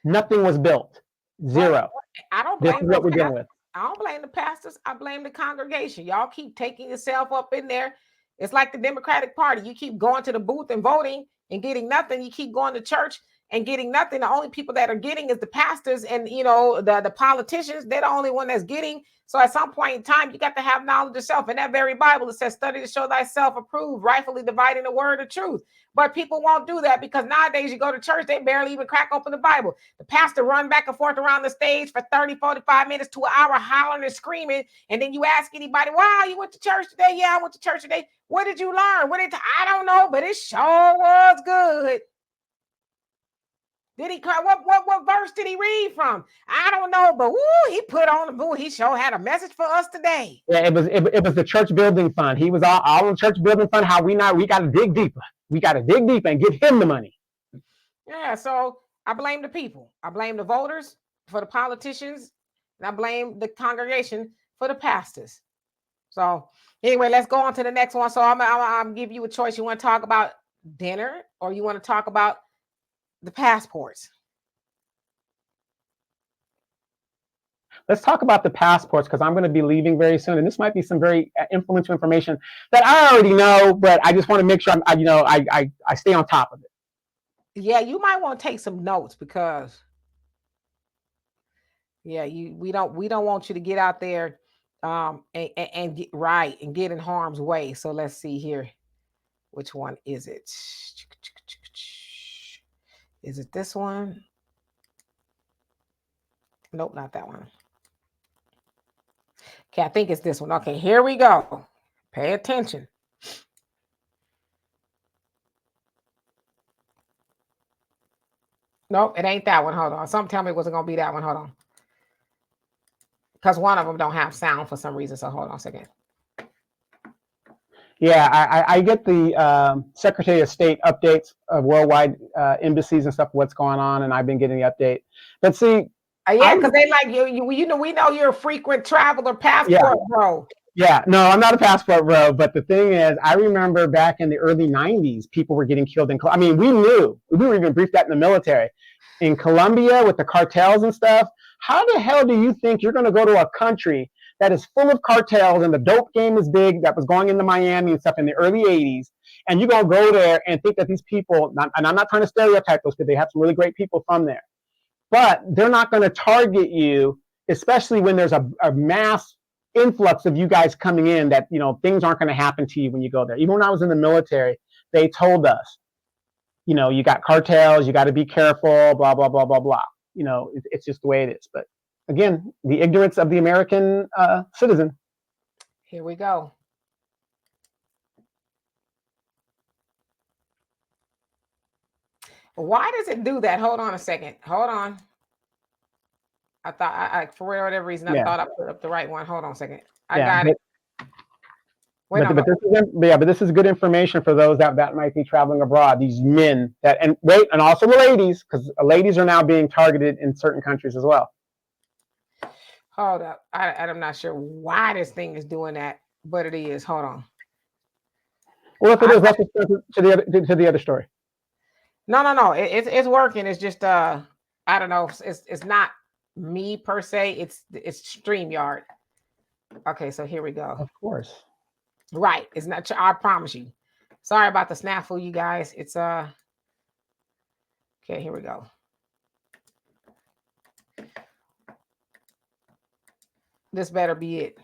Nothing was built. Zero. I don't blame this is what we're dealing with. I don't blame the pastors. I blame the congregation. Y'all keep taking yourself up in there. It's like the Democratic Party. You keep going to the booth and voting and getting nothing. You keep going to church and getting nothing. The only people that are getting is the pastors and the politicians. They're the only one that's getting. So at some point in time, you got to have knowledge of self. In that very Bible, it says, "Study to show thyself approved, rightfully dividing the word of truth." But people won't do that, because nowadays you go to church, they barely even crack open the Bible. The pastor run back and forth around the stage for 30, 45 minutes to an hour, hollering and screaming. And then you ask anybody, "Wow, you went to church today?" "Yeah, I went to church today." "What did you learn?" "I don't know, but it sure was good." Did he what verse did he read from? "I don't know, but he put on the boo. He sure had a message for us today." Yeah, it was the church building fund. He was all in the church building fund. How we got to dig deeper. We got to dig deeper and give him the money. Yeah, so I blame the people. I blame the voters for the politicians, and I blame the congregation for the pastors. So anyway, let's go on to the next one. So I'm give you a choice. You want to talk about dinner, or you want to talk about the passports? Let's talk about the passports, because I'm going to be leaving very soon, and this might be some very influential information that I already know, but I just want to make sure I stay on top of it. Yeah, you might want to take some notes, because we don't want you to get out there and get right and get in harm's way. So let's see here. Which one is it? Is it this one? Nope, not that one. Okay, I think it's this one. Okay, here we go. Pay attention. Nope, it ain't that one. Hold on. Something tell me it wasn't gonna be that one. Hold on. Because one of them don't have sound for some reason. So hold on a second. Yeah, I get the Secretary of State updates of worldwide embassies and stuff, what's going on, and I've been getting the update. But see, yeah, because they like you know, we know you're a frequent traveler, passport bro. Yeah, no, I'm not a passport bro. But the thing is, I remember back in the early 90s, people were getting killed in, I mean, we were even briefed that in the military. In Colombia with the cartels and stuff, how the hell do you think you're going to go to a country that is full of cartels and the dope game is big, that was going into Miami and stuff in the early 80s, and you're going to go there and think that these people, and I'm not trying to stereotype those because they have some really great people from there, but they're not going to target you, especially when there's a mass influx of you guys coming in, that, you know, things aren't going to happen to you when you go there. Even when I was in the military, they told us, you know, you got cartels, you got to be careful, blah, blah, blah, blah, blah. You know, it's just the way it is. But again, the ignorance of the American citizen. Here we go. Why does it do that? Hold on a second. Hold on. I thought I for whatever reason I thought I put up the right one. Hold on a second. I got it. Wait, but this is good information for those that might be traveling abroad. These men and also the ladies, because ladies are now being targeted in certain countries as well. Hold up, I'm not sure why this thing is doing that, but it is. Hold on. Well, if it is, let's go to the other story. No. It's working. It's just I don't know. It's not me per se. It's StreamYard. Okay, so here we go. Of course. Right. It's not. I promise you. Sorry about the snafu, you guys. It's okay. Here we go. This better be it.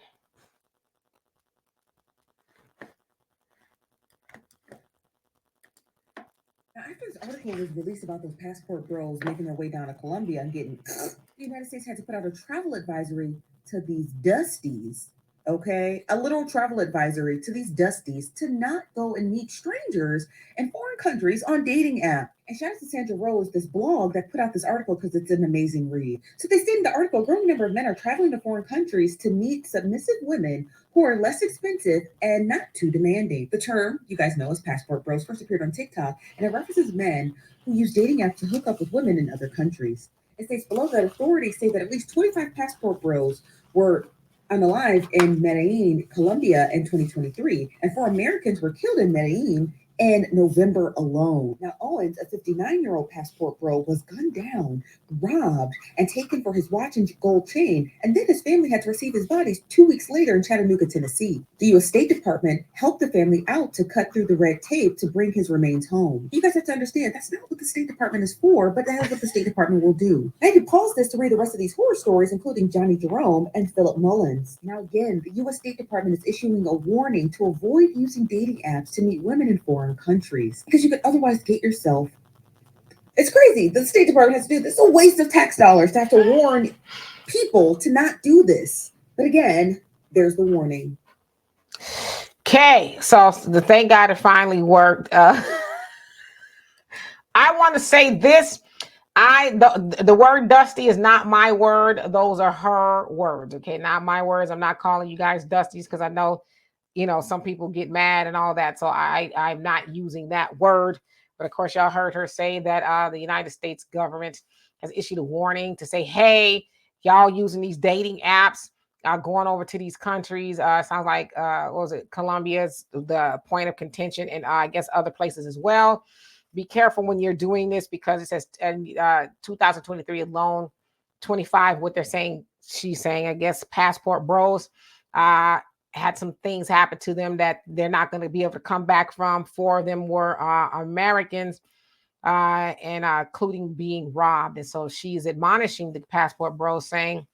Now, after this article was released about those passport bros making their way down to Colombia and getting, the United States had to put out a travel advisory to these dusties. Okay, a little travel advisory to these dusties to not go and meet strangers in foreign countries on dating apps. And shout out to Sandra Rose, this blog that put out this article because it's an amazing read. So they state in the article, a growing number of men are traveling to foreign countries to meet submissive women who are less expensive and not too demanding. The term, you guys know, is passport bros, first appeared on TikTok, and it references men who use dating apps to hook up with women in other countries. It states below that authorities say that at least 25 passport bros were unalive in Medellin, Colombia in 2023, and 4 Americans were killed in Medellin in November alone. Now, Owens, a 59-year-old passport bro, was gunned down, robbed, and taken for his watch and gold chain, and then his family had to receive his bodies 2 weeks later in Chattanooga, Tennessee. The U.S. State Department helped the family out to cut through the red tape to bring his remains home. You guys have to understand, that's not what the State Department is for, but that is what the State Department will do. I can pause this to read the rest of these horror stories, including Johnny Jerome and Philip Mullins. Now, again, the U.S. State Department is issuing a warning to avoid using dating apps to meet women in foreign countries, because you could otherwise get yourself. It's crazy. The State Department has to do this. It's a waste of tax dollars to have to warn people to not do this. But again, there's the warning. Okay, so thank God it finally worked. I want to say this. The word dusty is not my word. Those are her words. Okay, not my words. I'm not calling you guys dusties because I know, you know, some people get mad and all that. So I'm not using that word. But of course, y'all heard her say that the United States government has issued a warning to say, hey, y'all using these dating apps, going over to these countries. Sounds like, what was it? Colombia's the point of contention, and I guess other places as well. Be careful when you're doing this, because it says 2023 alone, 25, what they're saying, she's saying, I guess, passport bros had some things happen to them that they're not going to be able to come back from. 4 of them were Americans, and including being robbed. And so she's admonishing the passport bros, saying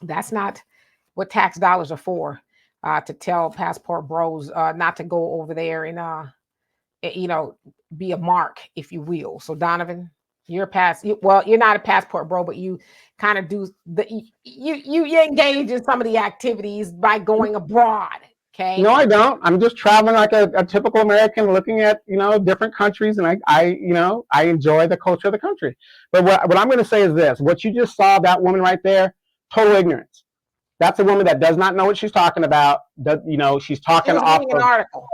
that's not what tax dollars are for, to tell passport bros not to go over there and, you know, be a mark, if you will. So Donovan. You're you're not a passport bro, but you kind of do you engage in some of the activities by going abroad. Okay. No, I don't. I'm just traveling like a typical American, looking at, different countries, and I enjoy the culture of the country. But what I'm going to say is this: what you just saw, that woman right there, total ignorance. That's a woman that does not know what she's talking about. She's talking She was off reading of. an article.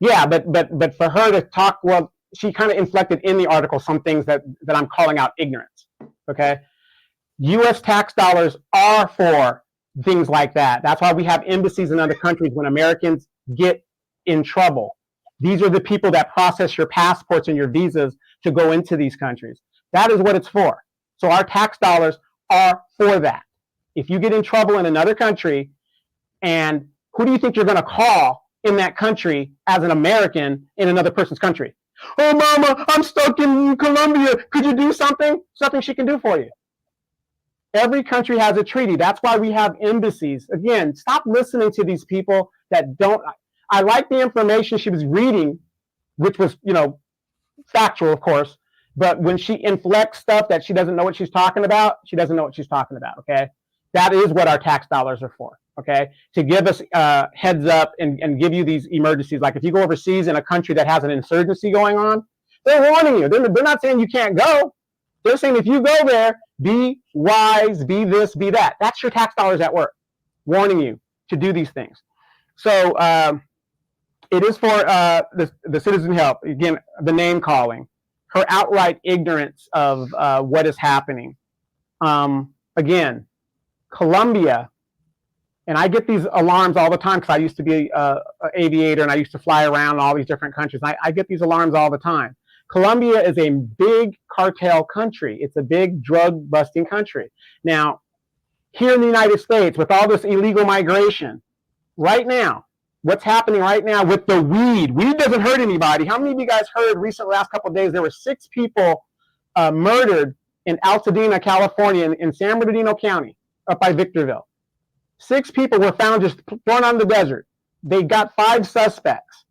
Yeah, but for her to talk, well, she kind of inflected in the article some things that I'm calling out ignorance. Okay, U.S. tax dollars are for things like that. That's why we have embassies in other countries when Americans get in trouble. These are the people that process your passports and your visas to go into these countries. That is what it's for. So our tax dollars are for that. If you get in trouble in another country, and who do you think you're going to call in that country as an American in another person's country? Oh, mama, I'm stuck in Colombia. Could you do something? Something she can do for you. Every country has a treaty. That's why we have embassies. Again, stop listening to these people that don't. I like the information she was reading, which was, factual, of course. But when she inflects stuff that she doesn't know what she's talking about, she doesn't know what she's talking about. Okay, that is what our tax dollars are for. Okay, to give us heads up and give you these emergencies. Like if you go overseas in a country that has an insurgency going on, they're warning you. They're not saying you can't go. They're saying if you go there, be wise, be this, be that. That's your tax dollars at work, warning you to do these things. So it is for the citizen help. Again, the name calling, her outright ignorance of what is happening. Again, Colombia, and I get these alarms all the time because I used to be an aviator and I used to fly around all these different countries. I get these alarms all the time. Colombia is a big cartel country. It's a big drug busting country. Now, here in the United States, with all this illegal migration, right now, what's happening right now with the weed? Weed doesn't hurt anybody. How many of you guys heard recently, last couple of days, there were 6 people murdered in Altadena, California, in San Bernardino County, up by Victorville. 6 people were found just thrown on the desert. They got 5 suspects.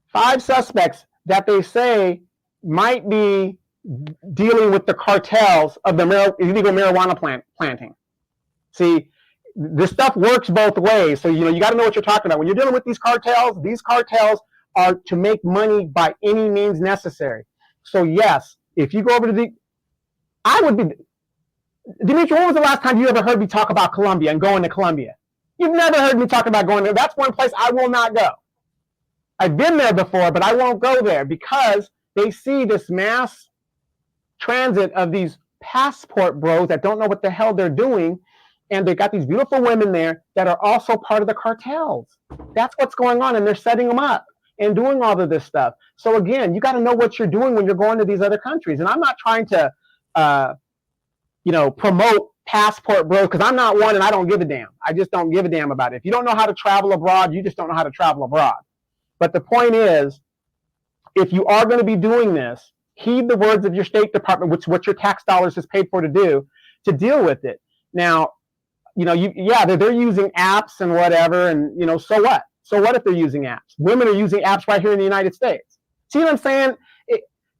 5 suspects that they say might be dealing with the cartels of the illegal marijuana planting. See, this stuff works both ways. So, you got to know what you're talking about. When you're dealing with these cartels are to make money by any means necessary. So, yes, if you go over to Demetra, when was the last time you ever heard me talk about Colombia and going to Colombia? You've never heard me talk about going there. That's one place I will not go. I've been there before, but I won't go there because they see this mass transit of these passport bros that don't know what the hell they're doing. And they got these beautiful women there that are also part of the cartels. That's what's going on. And they're setting them up and doing all of this stuff. So again, you got to know what you're doing when you're going to these other countries. And I'm not trying to, promote passport bros because I'm not one and I don't give a damn. I just don't give a damn about it. If you don't know how to travel abroad, you just don't know how to travel abroad. But the point is, if you are going to be doing this, heed the words of your State Department, which is what your tax dollars is paid for to do, to deal with it. Now, they're using apps and whatever, and so what? So what if they're using apps? Women are using apps right here in the United States. See what I'm saying?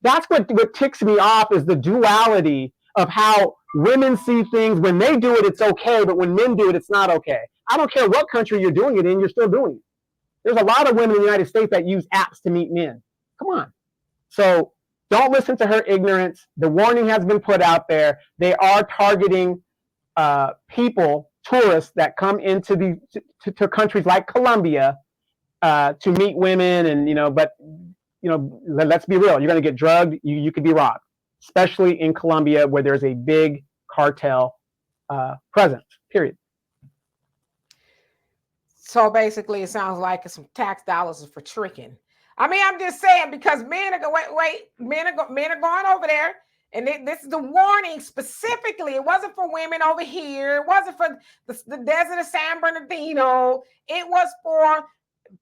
That's what ticks me off is the duality of how women see things. When they do it, it's okay, but when men do it, it's not okay. I don't care what country you're doing it in, you're still doing it. There's a lot of women in the United States that use apps to meet men. Come on. So don't listen to her ignorance. The warning has been put out there. They are targeting people, tourists that come into to countries like Colombia to meet women, and but let's be real. You're going to get drugged. You could be robbed, especially in Colombia where there's a big cartel presence. Period. So basically, it sounds like some tax dollars for tricking. I mean, I'm just saying because men are men are going over there, and this is the warning specifically. It wasn't for women over here. It wasn't for the desert of San Bernardino. It was for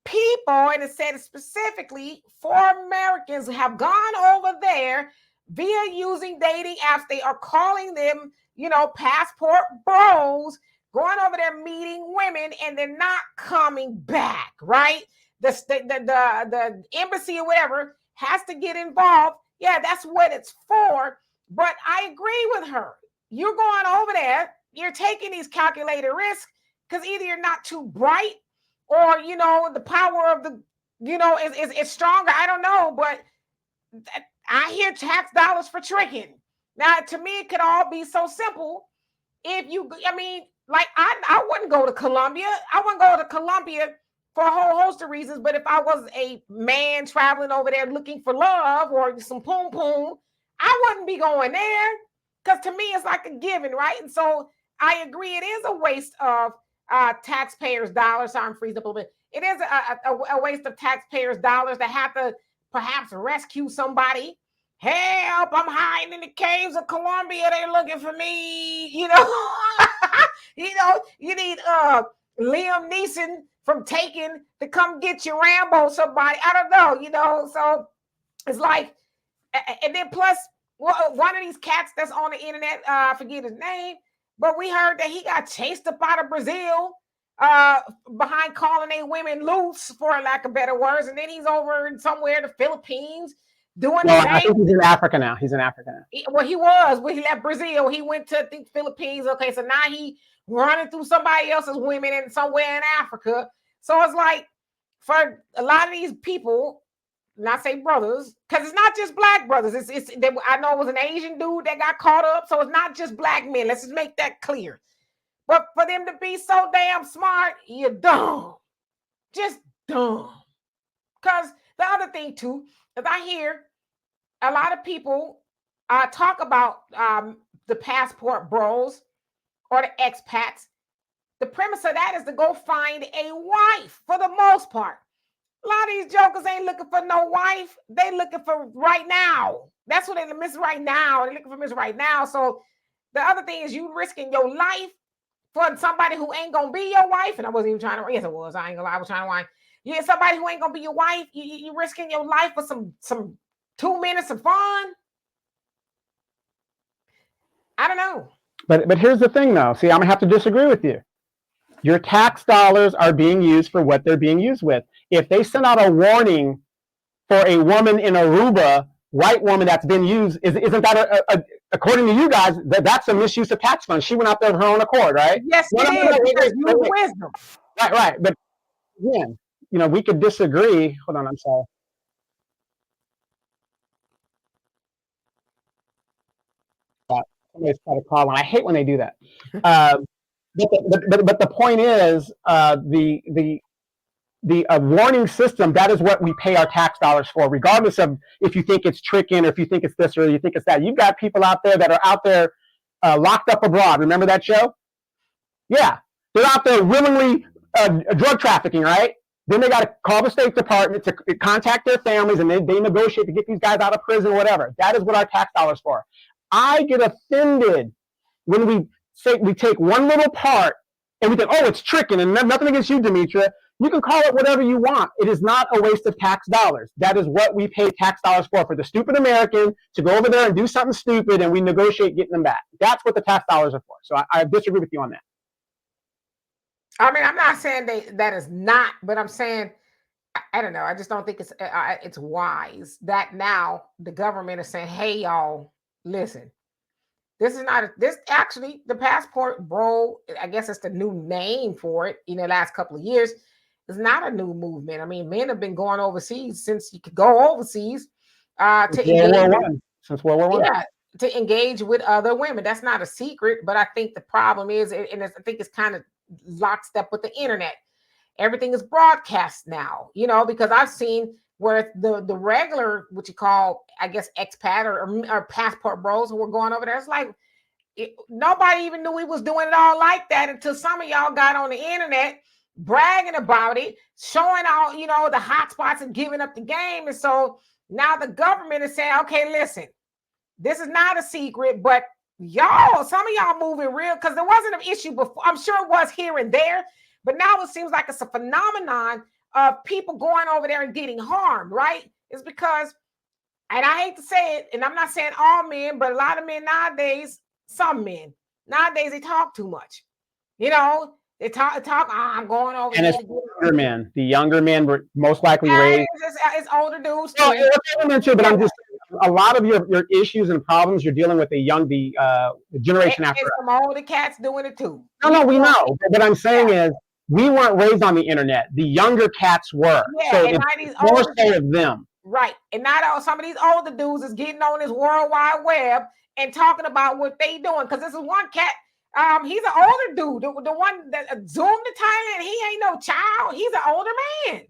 people, and it said specifically for Americans who have gone over there via using dating apps. They are calling them, passport bros, going over there meeting women, and they're not coming back, right? The embassy or whatever has to get involved. Yeah, that's what it's for. But I agree with her. You're going over there, you're taking these calculated risks because either you're not too bright or, the power of the, is stronger. I don't know, but I hear tax dollars for tricking. Now, to me, it could all be so simple. Like I wouldn't go to Colombia. I wouldn't go to Colombia for a whole host of reasons. But if I was a man traveling over there looking for love or some poom poom, I wouldn't be going there because to me it's like a given, right? And so I agree, it is a waste of taxpayers' dollars. So I'm freezing up a little bit. It is a waste of taxpayers' dollars to have to perhaps rescue somebody. Help, I'm hiding in the caves of Colombia. They're looking for me. You need Liam Neeson from Taken to come get you, Rambo, somebody. I don't know, so it's like, and then plus one of these cats that's on the internet, I forget his name, but we heard that he got chased up out of Brazil behind calling a women loose, for lack of better words, and then he's over somewhere in the Philippines doing the same. I think he's in Africa now. Well, he was when he left Brazil. He went to the Philippines. Okay, so now he running through somebody else's women and somewhere in Africa. So it's like, for a lot of these people, not say brothers, because it's not just black brothers. I know it was an Asian dude that got caught up, so it's not just black men. Let's just make that clear. But for them to be so damn smart, you're dumb. Just dumb. Because the other thing too, is I hear a lot of people talk about the passport bros or the expats. The premise of that is to go find a wife for the most part. A lot of these jokers ain't looking for no wife. They looking for right now. That's what they miss right now. They're looking for miss right now. So the other thing is you risking your life for somebody who ain't gonna be your wife. And I wasn't even trying to. Yes, it was. I ain't gonna lie. I was trying to whine. Yeah, somebody who ain't gonna be your wife. You risking your life for some 2 minutes of fun. I don't know. But here's the thing, though. See, I'm gonna have to disagree with you. Your tax dollars are being used for what they're being used with. If they send out a warning for a woman in Aruba, white woman that's been used, isn't that according to you guys, that's a misuse of tax funds? She went out there of her own accord, right? Yes, it is. Use wisdom. Right. But again, we could disagree. Hold on, I'm sorry. Somebody's trying to call, and I hate when they do that. But the point is, the warning system, that is what we pay our tax dollars for, regardless of if you think it's tricking or if you think it's this or you think it's that. You've got people out there that are out there locked up abroad. Remember that show? Yeah. They're out there willingly drug trafficking, right? Then they got to call the State Department to contact their families, and they negotiate to get these guys out of prison or whatever. That is what our tax dollars for. I get offended when we say we take one little part and we think, oh, it's tricking, and nothing against you, Demetra. You can call it whatever you want. It is not a waste of tax dollars. That is what we pay tax dollars for the stupid American to go over there and do something stupid, and we negotiate getting them back. That's what the tax dollars are for. So I disagree with you on that. I mean, I'm not saying that is not, but I'm saying, I don't know. I just don't think it's wise that now the government is saying, hey, y'all, listen, this is not actually the passport bro. I guess it's the new name for it in the last couple of years. It's not a new movement. I mean, men have been going overseas since you could go overseas since World War I. Yeah, to engage with other women. That's not a secret, but I think the problem is, and I think it's kind of lockstep with the internet. Everything is broadcast now, because I've seen where the regular, what you call, I guess, expat or passport bros who were going over there. It's like nobody even knew we was doing it all like that until some of y'all got on the internet bragging about it, showing all, the hot spots and giving up the game. And so now the government is saying, okay, listen, this is not a secret, but some of y'all moving real, because there wasn't an issue before. I'm sure it was here and there, but now it seems like it's a phenomenon of people going over there and getting harmed, right? It's because, and I hate to say it, and I'm not saying all men, but a lot of men nowadays, some men nowadays, they talk too much. They talk. I'm going over. And it's younger men. The younger men were most likely raised. It's older dudes too. No, it's older men too, but I'm just a lot of your issues and problems you're dealing with the generation after us. Some older cats doing it too. No, we know. But what I'm saying is, we weren't raised on the internet. The younger cats were. Yeah, so and it's more so of them. Right. And now some of these older dudes is getting on this World Wide Web and talking about what they doing. Because this is one cat. He's an older dude. The one that zoomed to Thailand. He ain't no child. He's an older man.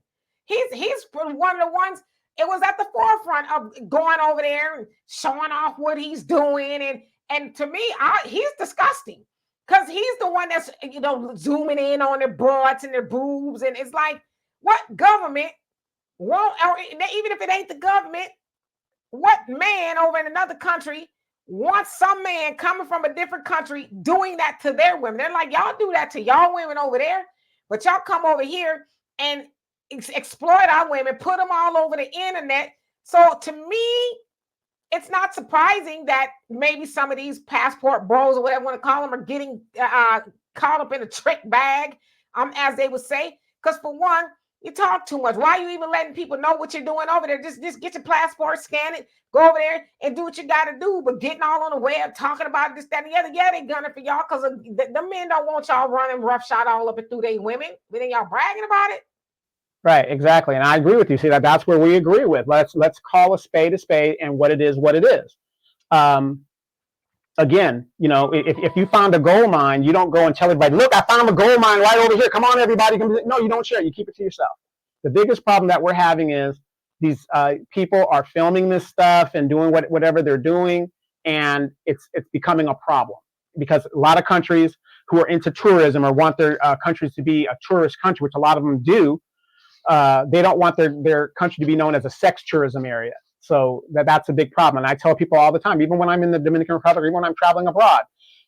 He's one of the ones. It was at the forefront of going over there and showing off what he's doing. And to me, he's disgusting. Because he's the one that's, zooming in on their butts and their boobs. And it's like, what government won't, or even if it ain't the government, what man over in another country wants some man coming from a different country doing that to their women? They're like, y'all do that to y'all women over there, but y'all come over here and exploit our women, put them all over the internet. So to me, it's not surprising that maybe some of these passport bros or whatever you want to call them are getting caught up in a trick bag, as they would say. Because for one, you talk too much. Why are you even letting people know what you're doing over there? Just get your passport, scan it, go over there and do what you got to do. But getting all on the web, talking about this, that, and the other, yeah, they gunning for y'all because the men don't want y'all running roughshod all up and through their women. But then y'all bragging about it. Right, exactly. And I agree with you. See, that's where we agree with. Let's call a spade and what it is, what it is. Again, if you found a gold mine, you don't go and tell everybody, look, I found a gold mine right over here. Come on, everybody. No, you don't share it. You keep it to yourself. The biggest problem that we're having is these people are filming this stuff and doing whatever they're doing, and it's becoming a problem because a lot of countries who are into tourism or want their countries to be a tourist country, which a lot of them do, they don't want their country to be known as a sex tourism area. So that's a big problem. And I tell people all the time, even when I'm in the Dominican Republic, even when I'm traveling abroad,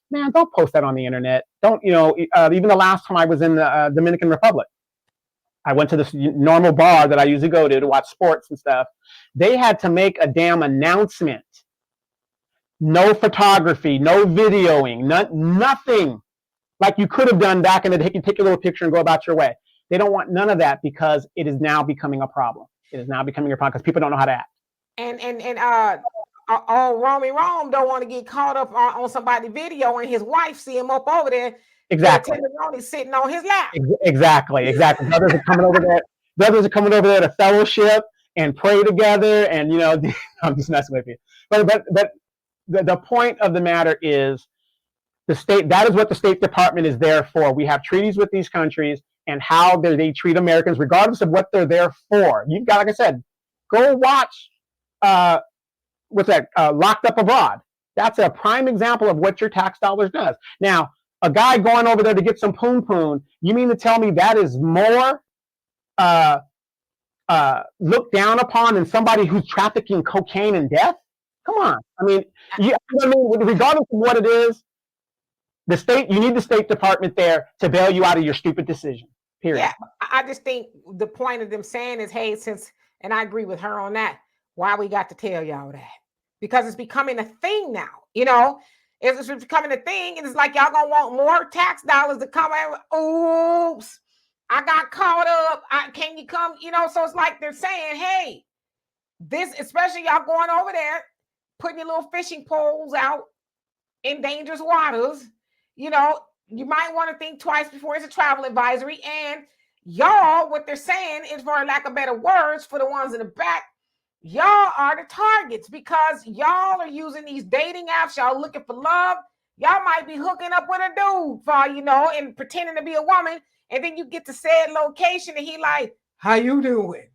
man, don't post that on the internet. Don't, even the last time I was in the Dominican Republic, I went to this normal bar that I usually go to watch sports and stuff. They had to make a damn announcement. No photography, no videoing, nothing like you could have done back in the day. You take your little picture and go about your way. They don't want none of that because it is now becoming a problem. It is now becoming a problem because people don't know how to act. And Romy Rome don't want to get caught up on somebody's video and his wife see him up over there. Exactly. Sitting on his lap. Exactly. Brothers are coming over there. Brothers are coming over there to fellowship and pray together. And I'm just messing with you. But the point of the matter is the state. That is what the State Department is there for. We have treaties with these countries and how they treat Americans, regardless of what they're there for. You've got, like I said, go watch. What's that? Locked Up Abroad. That's a prime example of what your tax dollars does. Now, a guy going over there to get some poon, you mean to tell me that is more looked down upon than somebody who's trafficking cocaine and death? Come on. Regardless of what it is, you need the State Department there to bail you out of your stupid decision. Period. Yeah, I just think the point of them saying is, hey, and I agree with her on that, why we got to tell y'all that? Because it's becoming a thing now. It's becoming a thing, and it's like y'all gonna want more tax dollars to come in. Oops, I got caught up. Can you come? So it's like they're saying, hey, this, especially y'all going over there, putting your little fishing poles out in dangerous waters. You might want to think twice before it's a travel advisory. And y'all, what they're saying is, for lack of better words, for the ones in the back, y'all are the targets because y'all are using these dating apps. Y'all looking for love. Y'all might be hooking up with a dude and pretending to be a woman. And then you get to said location and he like, how you doing?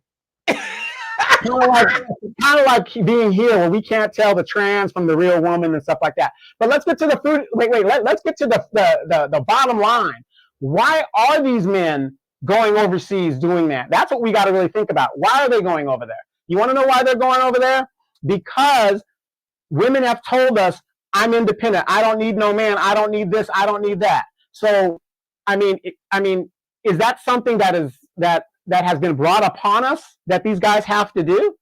Kind of like being here where we can't tell the trans from the real woman and stuff like that. But let's get to the food. Let's get to the bottom line. Why are these men going overseas doing that? That's what we got to really think about. Why are they going over there? You want to know why they're going over there? Because women have told us, I'm independent. I don't need no man. I don't need this. I don't need that. So, is that something that has been brought upon us that these guys have to do?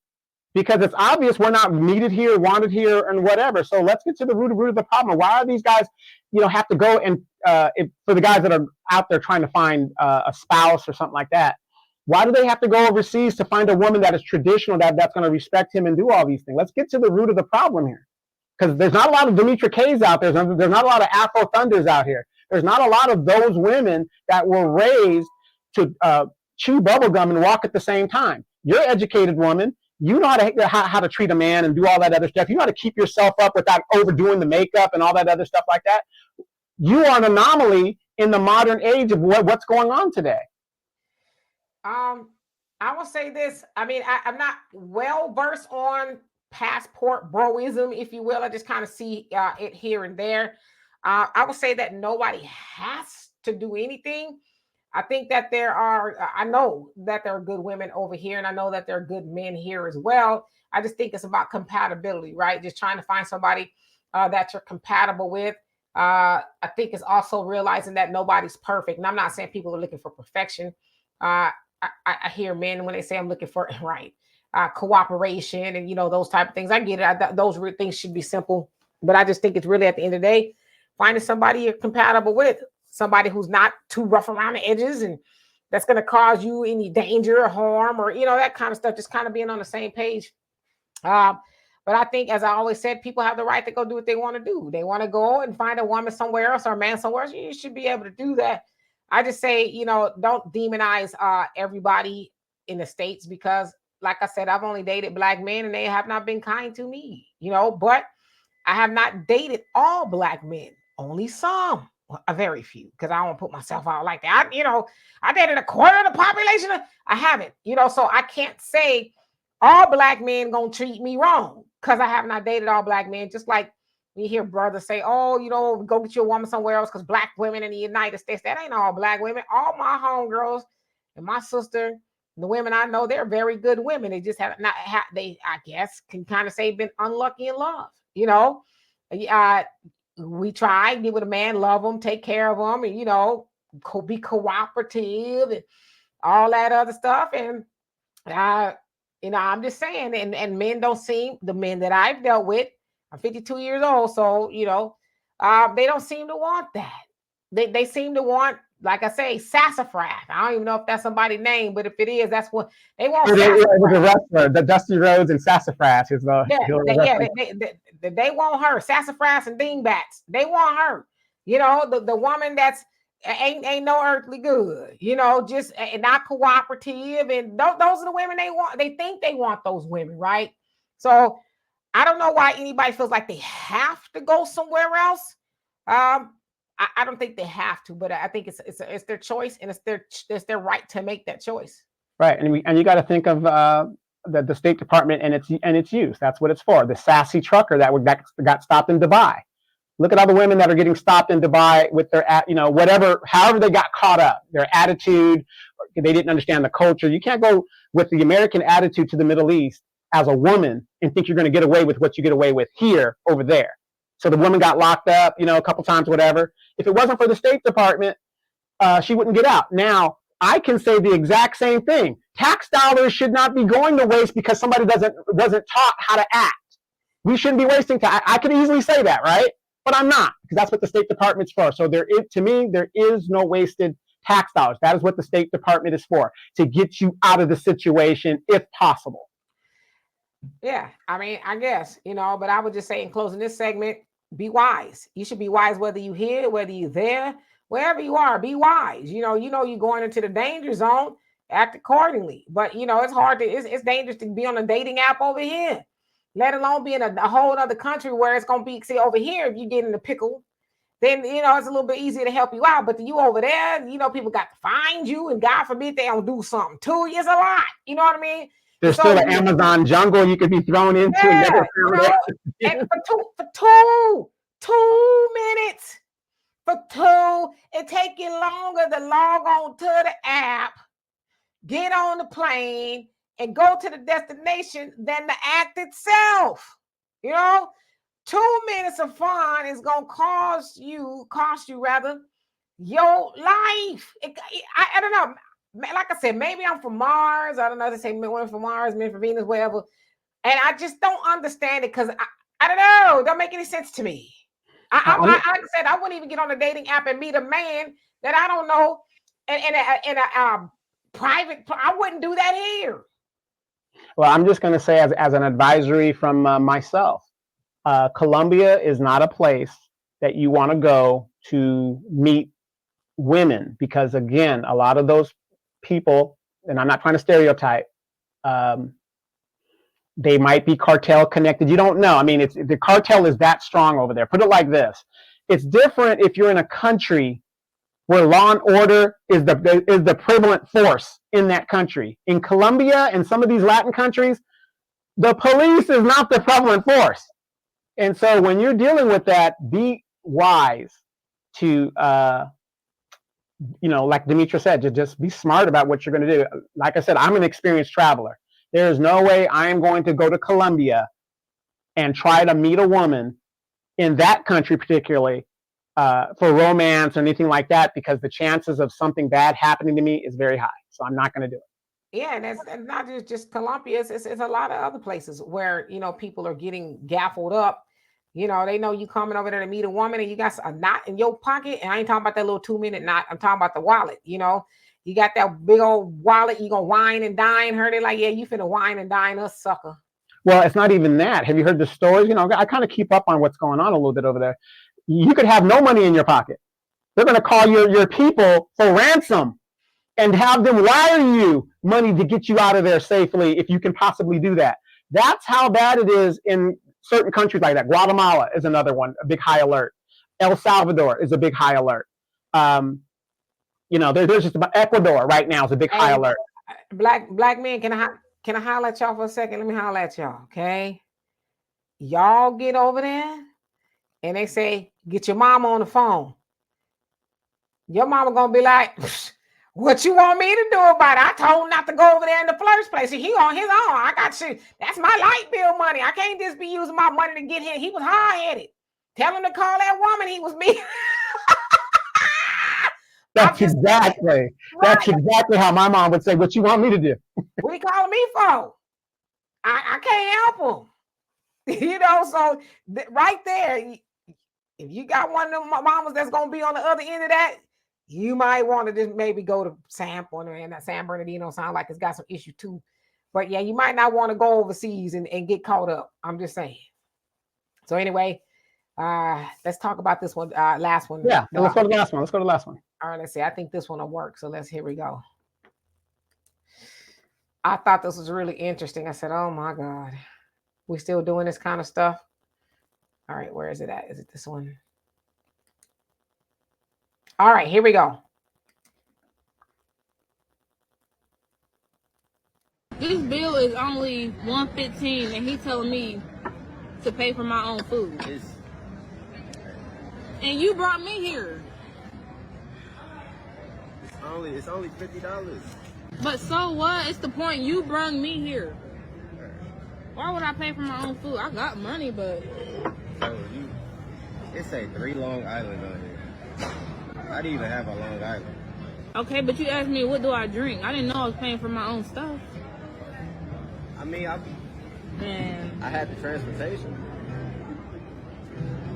Because it's obvious we're not needed here, wanted here, and whatever. So let's get to the root of the problem. Why are these guys, have to go and for the guys that are out there trying to find a spouse or something like that? Why do they have to go overseas to find a woman that is traditional, that's going to respect him and do all these things? Let's get to the root of the problem here. Because there's not a lot of Demetra Kays out there. There's not a lot of Afro Thunders out here. There's not a lot of those women that were raised to chew bubblegum and walk at the same time. You're an educated woman. You know how to treat a man and do all that other stuff. You know how to keep yourself up without overdoing the makeup and all that other stuff like that. You are an anomaly in the modern age of what's going on today. I will say this. I mean, I'm not well versed on passport broism, if you will. I just kind of see it here and there. I will say that nobody has to do anything. I think that I know that there are good women over here, and I know that there are good men here as well. I just think it's about compatibility, right? Just trying to find somebody that you're compatible with. I think it's also realizing that nobody's perfect. And I'm not saying people are looking for perfection. I hear men when they say I'm looking for, right, cooperation and, those type of things. I get it. Those things should be simple. But I just think it's really, at the end of the day, finding somebody you're compatible with. Somebody who's not too rough around the edges and that's going to cause you any danger or harm or, that kind of stuff, just kind of being on the same page. But I think, as I always said, people have the right to go do what they want to do. They want to go and find a woman somewhere else or a man somewhere else. You should be able to do that. I just say, don't demonize everybody in the States because, like I said, I've only dated Black men and they have not been kind to me, but I have not dated all Black men, only some. A very few, because I don't want to put myself out like that. I dated a quarter of the population. I haven't, so I can't say all Black men gonna treat me wrong because I have not dated all Black men. Just like you hear brothers say, oh, go get your woman somewhere else because Black women in the United States, that ain't all Black women. All my homegirls and my sister, the women I know, they're very good women. They just have not they, I guess, can kind of say been unlucky in love, we try, get with a man, love them, take care of them, and, be cooperative and all that other stuff. And, I'm just saying, and men don't seem, the men that I've dealt with, I'm 52 years old. So, they don't seem to want that. They seem to want, like I say, sassafras. I don't even know if that's somebody's name, but if it is, that's what they want. The wrestler, the Dusty Rhodes and Sassafras is the they want her. Sassafras and dingbats. They want her. The woman that's ain't no earthly good. Just not cooperative, and those are the women they want. They think they want those women, right? So I don't know why anybody feels like they have to go somewhere else. I don't think they have to, but I think it's their choice, and it's their right to make that choice. Right, and you got to think of the State Department and its use. That's what it's for. The sassy trucker that got stopped in Dubai. Look at all the women that are getting stopped in Dubai with their, however they got caught up, their attitude. They didn't understand the culture. You can't go with the American attitude to the Middle East as a woman and think you're going to get away with what you get away with here over there. So the woman got locked up, a couple times, whatever. If it wasn't for the State Department, she wouldn't get out. Now, I can say the exact same thing. Tax dollars should not be going to waste because somebody wasn't taught how to act. We shouldn't be wasting time. I could easily say that, right? But I'm not, because that's what the State Department's for. So there is no wasted tax dollars. That is what the State Department is for, to get you out of the situation if possible. Yeah, I mean, I guess, but I would just say in closing this segment, be wise. You should be wise whether you're here, whether you're there, wherever you are, be wise. You're going into the danger zone, act accordingly. But, it's hard it's dangerous to be on a dating app over here, let alone be in a whole other country where it's going to be, see, over here, if you get in the pickle, then, it's a little bit easier to help you out. But you over there, people got to find you, and God forbid they don't do something to you. It's a lot. You know what I mean? There's still an Amazon jungle you could be thrown into. Yeah, and for 2 minutes, it take you longer to log on to the app, get on the plane, and go to the destination than the act itself. 2 minutes of fun is gonna cost you rather your life. I don't know. Like I said, maybe I'm from Mars. I don't know. They say men from Mars, men from Venus, whatever. And I just don't understand it because I don't know. It don't make any sense to me. Like I said, I wouldn't even get on a dating app and meet a man that I don't know, and I wouldn't do that here. Well, I'm just going to say as an advisory from myself, Colombia is not a place that you want to go to meet women because, again, a lot of those people, and I'm not trying to stereotype, they might be cartel connected. You don't know. I mean, the cartel is that strong over there. Put it like this. It's different if you're in a country where law and order is the prevalent force in that country. In Colombia and some of these Latin countries, the police is not the prevalent force. And so when you're dealing with that, be wise to, like Demetra said, just be smart about what you're going to do. Like I said, I'm an experienced traveler. There is no way I am going to go to Colombia and try to meet a woman in that country particularly for romance or anything like that, because the chances of something bad happening to me is very high. So I'm not going to do it. Yeah, and it's not just Colombia. It's a lot of other places where, people are getting gaffled up. They know you coming over there to meet a woman and you got a knot in your pocket. And I ain't talking about that little 2-minute knot. I'm talking about the wallet. You got that big old wallet. You gonna wine and dine her. They're like, yeah, you finna wine and dine us, sucker. Well, it's not even that. Have you heard the stories? I kind of keep up on what's going on a little bit over there. You could have no money in your pocket. They're going to call your people for ransom and have them wire you money to get you out of there safely if you can possibly do that. That's how bad it is in certain countries like that. Guatemala is another one, a big high alert. El Salvador is a big high alert. There's just about Ecuador right now is a big high alert. Black men, can I holler at y'all for a second? Let me holler at y'all, okay? Y'all get over there and they say, get your mama on the phone. Your mama gonna be like, what you want me to do about it? I told him not to go over there in the first place. He on his own. I got shit. That's my light bill money. I can't just be using my money to get him. He was hard-headed. Tell him to call that woman. He was me. That's exactly how my mom would say, what you want me to do? What you calling me for? I can't help him. So right there, if you got one of them mamas that's going to be on the other end of that, you might want to just maybe go to San Bernardino sound like it's got some issue too. But yeah, you might not want to go overseas and get caught up. I'm just saying. So anyway, let's talk about this one, last one. Yeah, let's go to the last one. All right, let's see. I think this one will work. So here we go. I thought this was really interesting. I said, oh my God, we still doing this kind of stuff? All right, where is it at? Is it this one? All right, here we go. This bill is only $115, and he telling me to pay for my own food. And you brought me here. It's only $50. But so what? It's the point. You brought me here. Why would I pay for my own food? I got money, but It say 3 Long Island on here. I didn't even have a Long Island. Okay, but you asked me what do I drink. I didn't know I was paying for my own stuff. I mean, I had the transportation.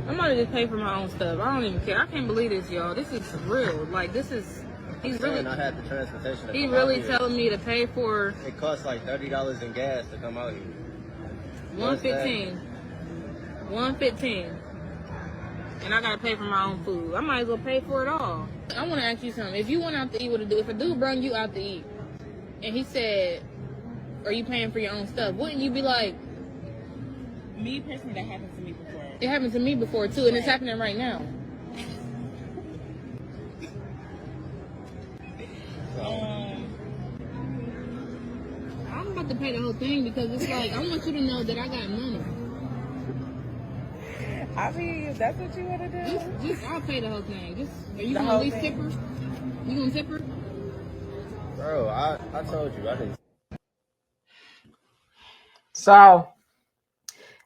I'm gonna just pay for my own stuff. I don't even care. I can't believe this, y'all. This is real. Like, this is... He's really... I had the transportation. He really telling me to pay for... It costs like $30 in gas to come out here. $115. $115. And I gotta pay for my own food. I might as well pay for it all. I want to ask you something. If you went out to eat with a dude, if a dude brought you out to eat, and he said, "Are you paying for your own stuff?" Wouldn't you be like? Me personally, that happened to me before. It happened to me before too, and it's happening right now. I'm about to pay the whole thing because it's like I want you to know that I got money. I mean, if that's what you want to do. Just I'll pay the whole thing. Are you gonna at least tip her? You gonna tip her? Bro, I told you I didn't. So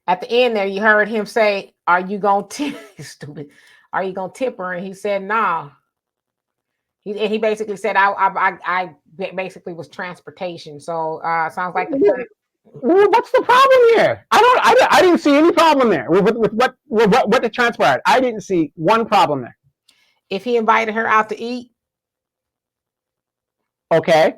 at the end there, you heard him say, "Are you gonna tip?" Stupid. Are you gonna tip her? And he said, "Nah." He basically said, "I basically was transportation." So sounds like what's the problem here? I didn't see any problem there with what the transpired. I didn't see one problem there. If he invited her out to eat, okay,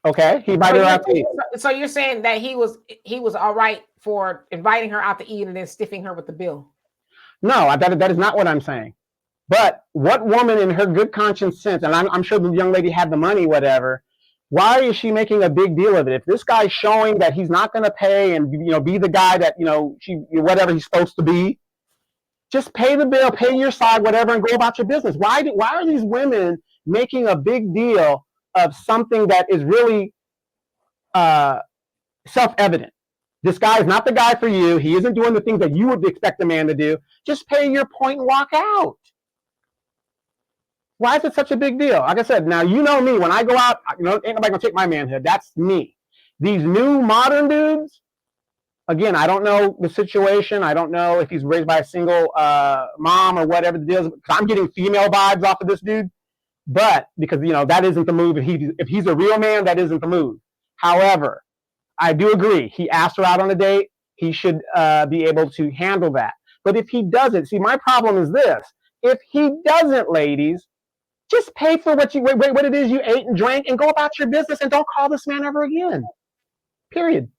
Okay, he invited her out to eat. So you're saying that he was all right for inviting her out to eat and then stiffing her with the bill? No, that is not what I'm saying. But what woman in her good conscience sense, and I'm sure the young lady had the money, whatever, why is she making a big deal of it? If this guy's showing that he's not going to pay and, be the guy that, whatever he's supposed to be, just pay the bill, pay your side, whatever, and go about your business. Why are these women making a big deal of something that is really self-evident? This guy is not the guy for you. He isn't doing the things that you would expect a man to do. Just pay your point and walk out. Why is it such a big deal? Like I said, now you know me. When I go out, ain't nobody gonna take my manhood. That's me. These new modern dudes, again, I don't know the situation. I don't know if he's raised by a single mom or whatever the deal is. I'm getting female vibes off of this dude, but because that isn't the move. If he's a real man, that isn't the move. However, I do agree. He asked her out on a date. He should be able to handle that. But if he doesn't, see, my problem is this: if he doesn't, ladies, just pay for what it is you ate and drank, and go about your business, and don't call this man ever again. Period.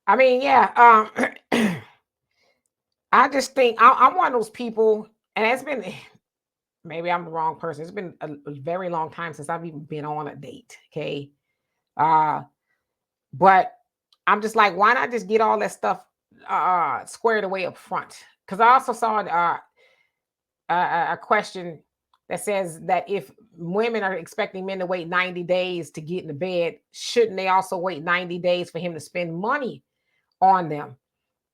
I mean, yeah. I just think I'm one of those people, and it's been, maybe I'm the wrong person. It's been a very long time since I've even been on a date. Okay. But I'm just like, why not just get all that stuff squared away up front? Because I also saw a question that says that if women are expecting men to wait 90 days to get in the bed, shouldn't they also wait 90 days for him to spend money on them?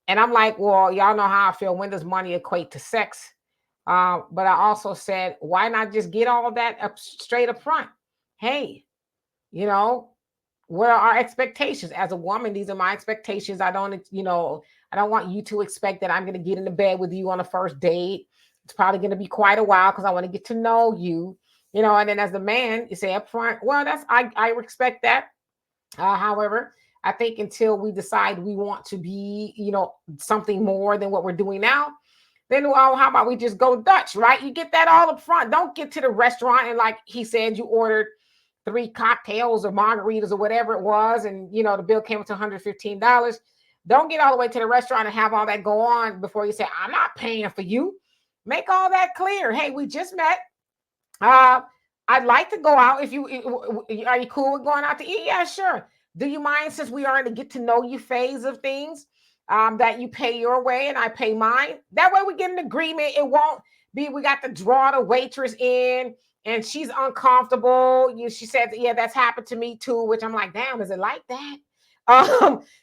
And I'm like, well, y'all know how I feel. When does money equate to sex? But I also said, why not just get all of that up straight up front? Hey, what are our expectations? As a woman, these are my expectations. I don't want you to expect that I'm going to get into bed with you on a first date. It's probably going to be quite a while because I want to get to know you, and then as the man, you say up front, well, I respect that. However, I think until we decide we want to be, something more than what we're doing now, then, well, how about we just go Dutch, right? You get that all up front. Don't get to the restaurant and, like he said, you ordered 3 cocktails or margaritas or whatever it was, and the bill came to $115. Don't get all the way to the restaurant and have all that go on before you say, I'm not paying for you. Make all that clear. Hey, we just met. I'd like to go out. Are you cool with going out to eat? Yeah, sure. Do you mind, since we are in the get to know you phase of things, that you pay your way and I pay mine? That way we get an agreement. It won't be we got to draw the waitress in and she's uncomfortable. She said, yeah, that's happened to me too, which I'm like, damn, is it like that?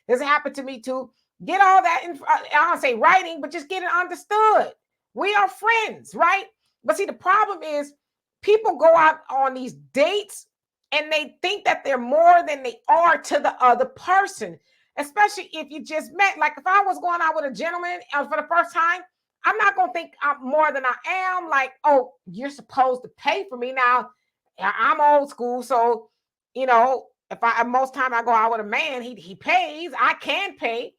This happened to me too. Get all that in, I don't say writing, but just get it understood. We are friends, right? But see, the problem is people go out on these dates and they think that they're more than they are to the other person, especially if you just met. Like if I was going out with a gentleman for the first time, I'm not going to think I'm more than I am. Like, oh, you're supposed to pay for me. Now, I'm old school. So, if most time I go out with a man, he pays. I can pay.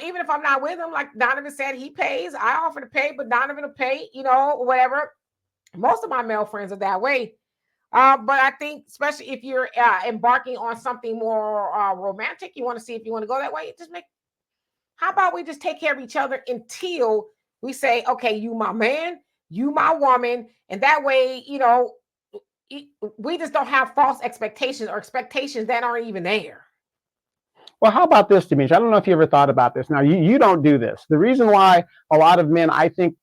Even if I'm not with him, like Donovan said, he pays. I offer to pay, but Donovan will pay, whatever. Most of my male friends are that way. But I think, especially if you're embarking on something more romantic, you want to see if you want to go that way. How about we just take care of each other until we say, okay, you my man, you my woman. And that way, we just don't have false expectations or expectations that aren't even there. Well, how about this, Demetra? I don't know if you ever thought about this. Now, you don't do this. The reason why a lot of men, I think,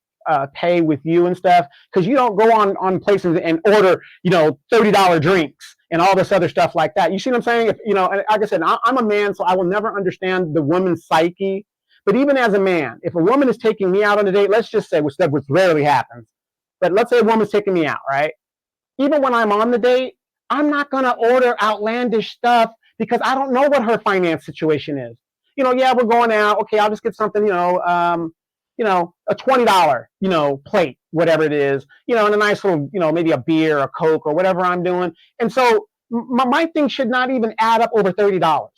pay with you and stuff, because you don't go on places and order, $30 drinks and all this other stuff like that. You see what I'm saying? Like I said, I'm a man, so I will never understand the woman's psyche. But even as a man, if a woman is taking me out on a date, let's just say, which rarely happens, but let's say a woman's taking me out, right? Even when I'm on the date, I'm not going to order outlandish stuff because I don't know what her finance situation is. Yeah, we're going out. Okay, I'll just get something, a $20, plate, whatever it is, and a nice little, maybe a beer, a Coke, or whatever I'm doing. And so my thing should not even add up over $30,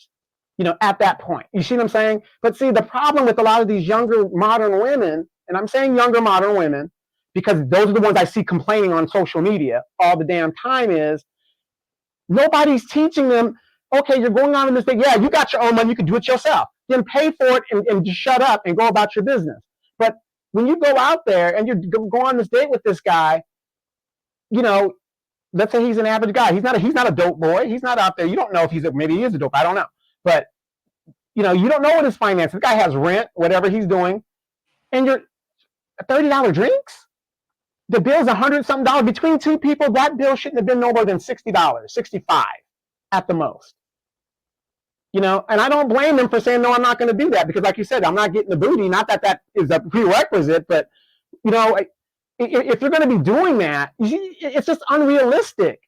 at that point. You see what I'm saying? But see, the problem with a lot of these younger modern women, and I'm saying younger modern women, because those are the ones I see complaining on social media all the damn time, is Nobody's teaching them, okay, you're going on in this thing. Yeah, you got your own money. You can do it yourself. Then pay for it and just shut up and go about your business. But when you go out there and you go on this date with this guy, you know, let's say he's an average guy. He's not a dope boy. He's not out there. You don't know if maybe he is a dope. I don't know. But, you know, you don't know what his finances. The guy has rent, whatever he's doing. And you're $30 drinks? The bill's $100-something. Between two people, that bill shouldn't have been no more than $60, $65 at the most. You know, and I don't blame them for saying, no, I'm not going to do that. Because like you said, I'm not getting the booty. Not that that is a prerequisite, but, you know, if you're going to be doing that, it's just unrealistic.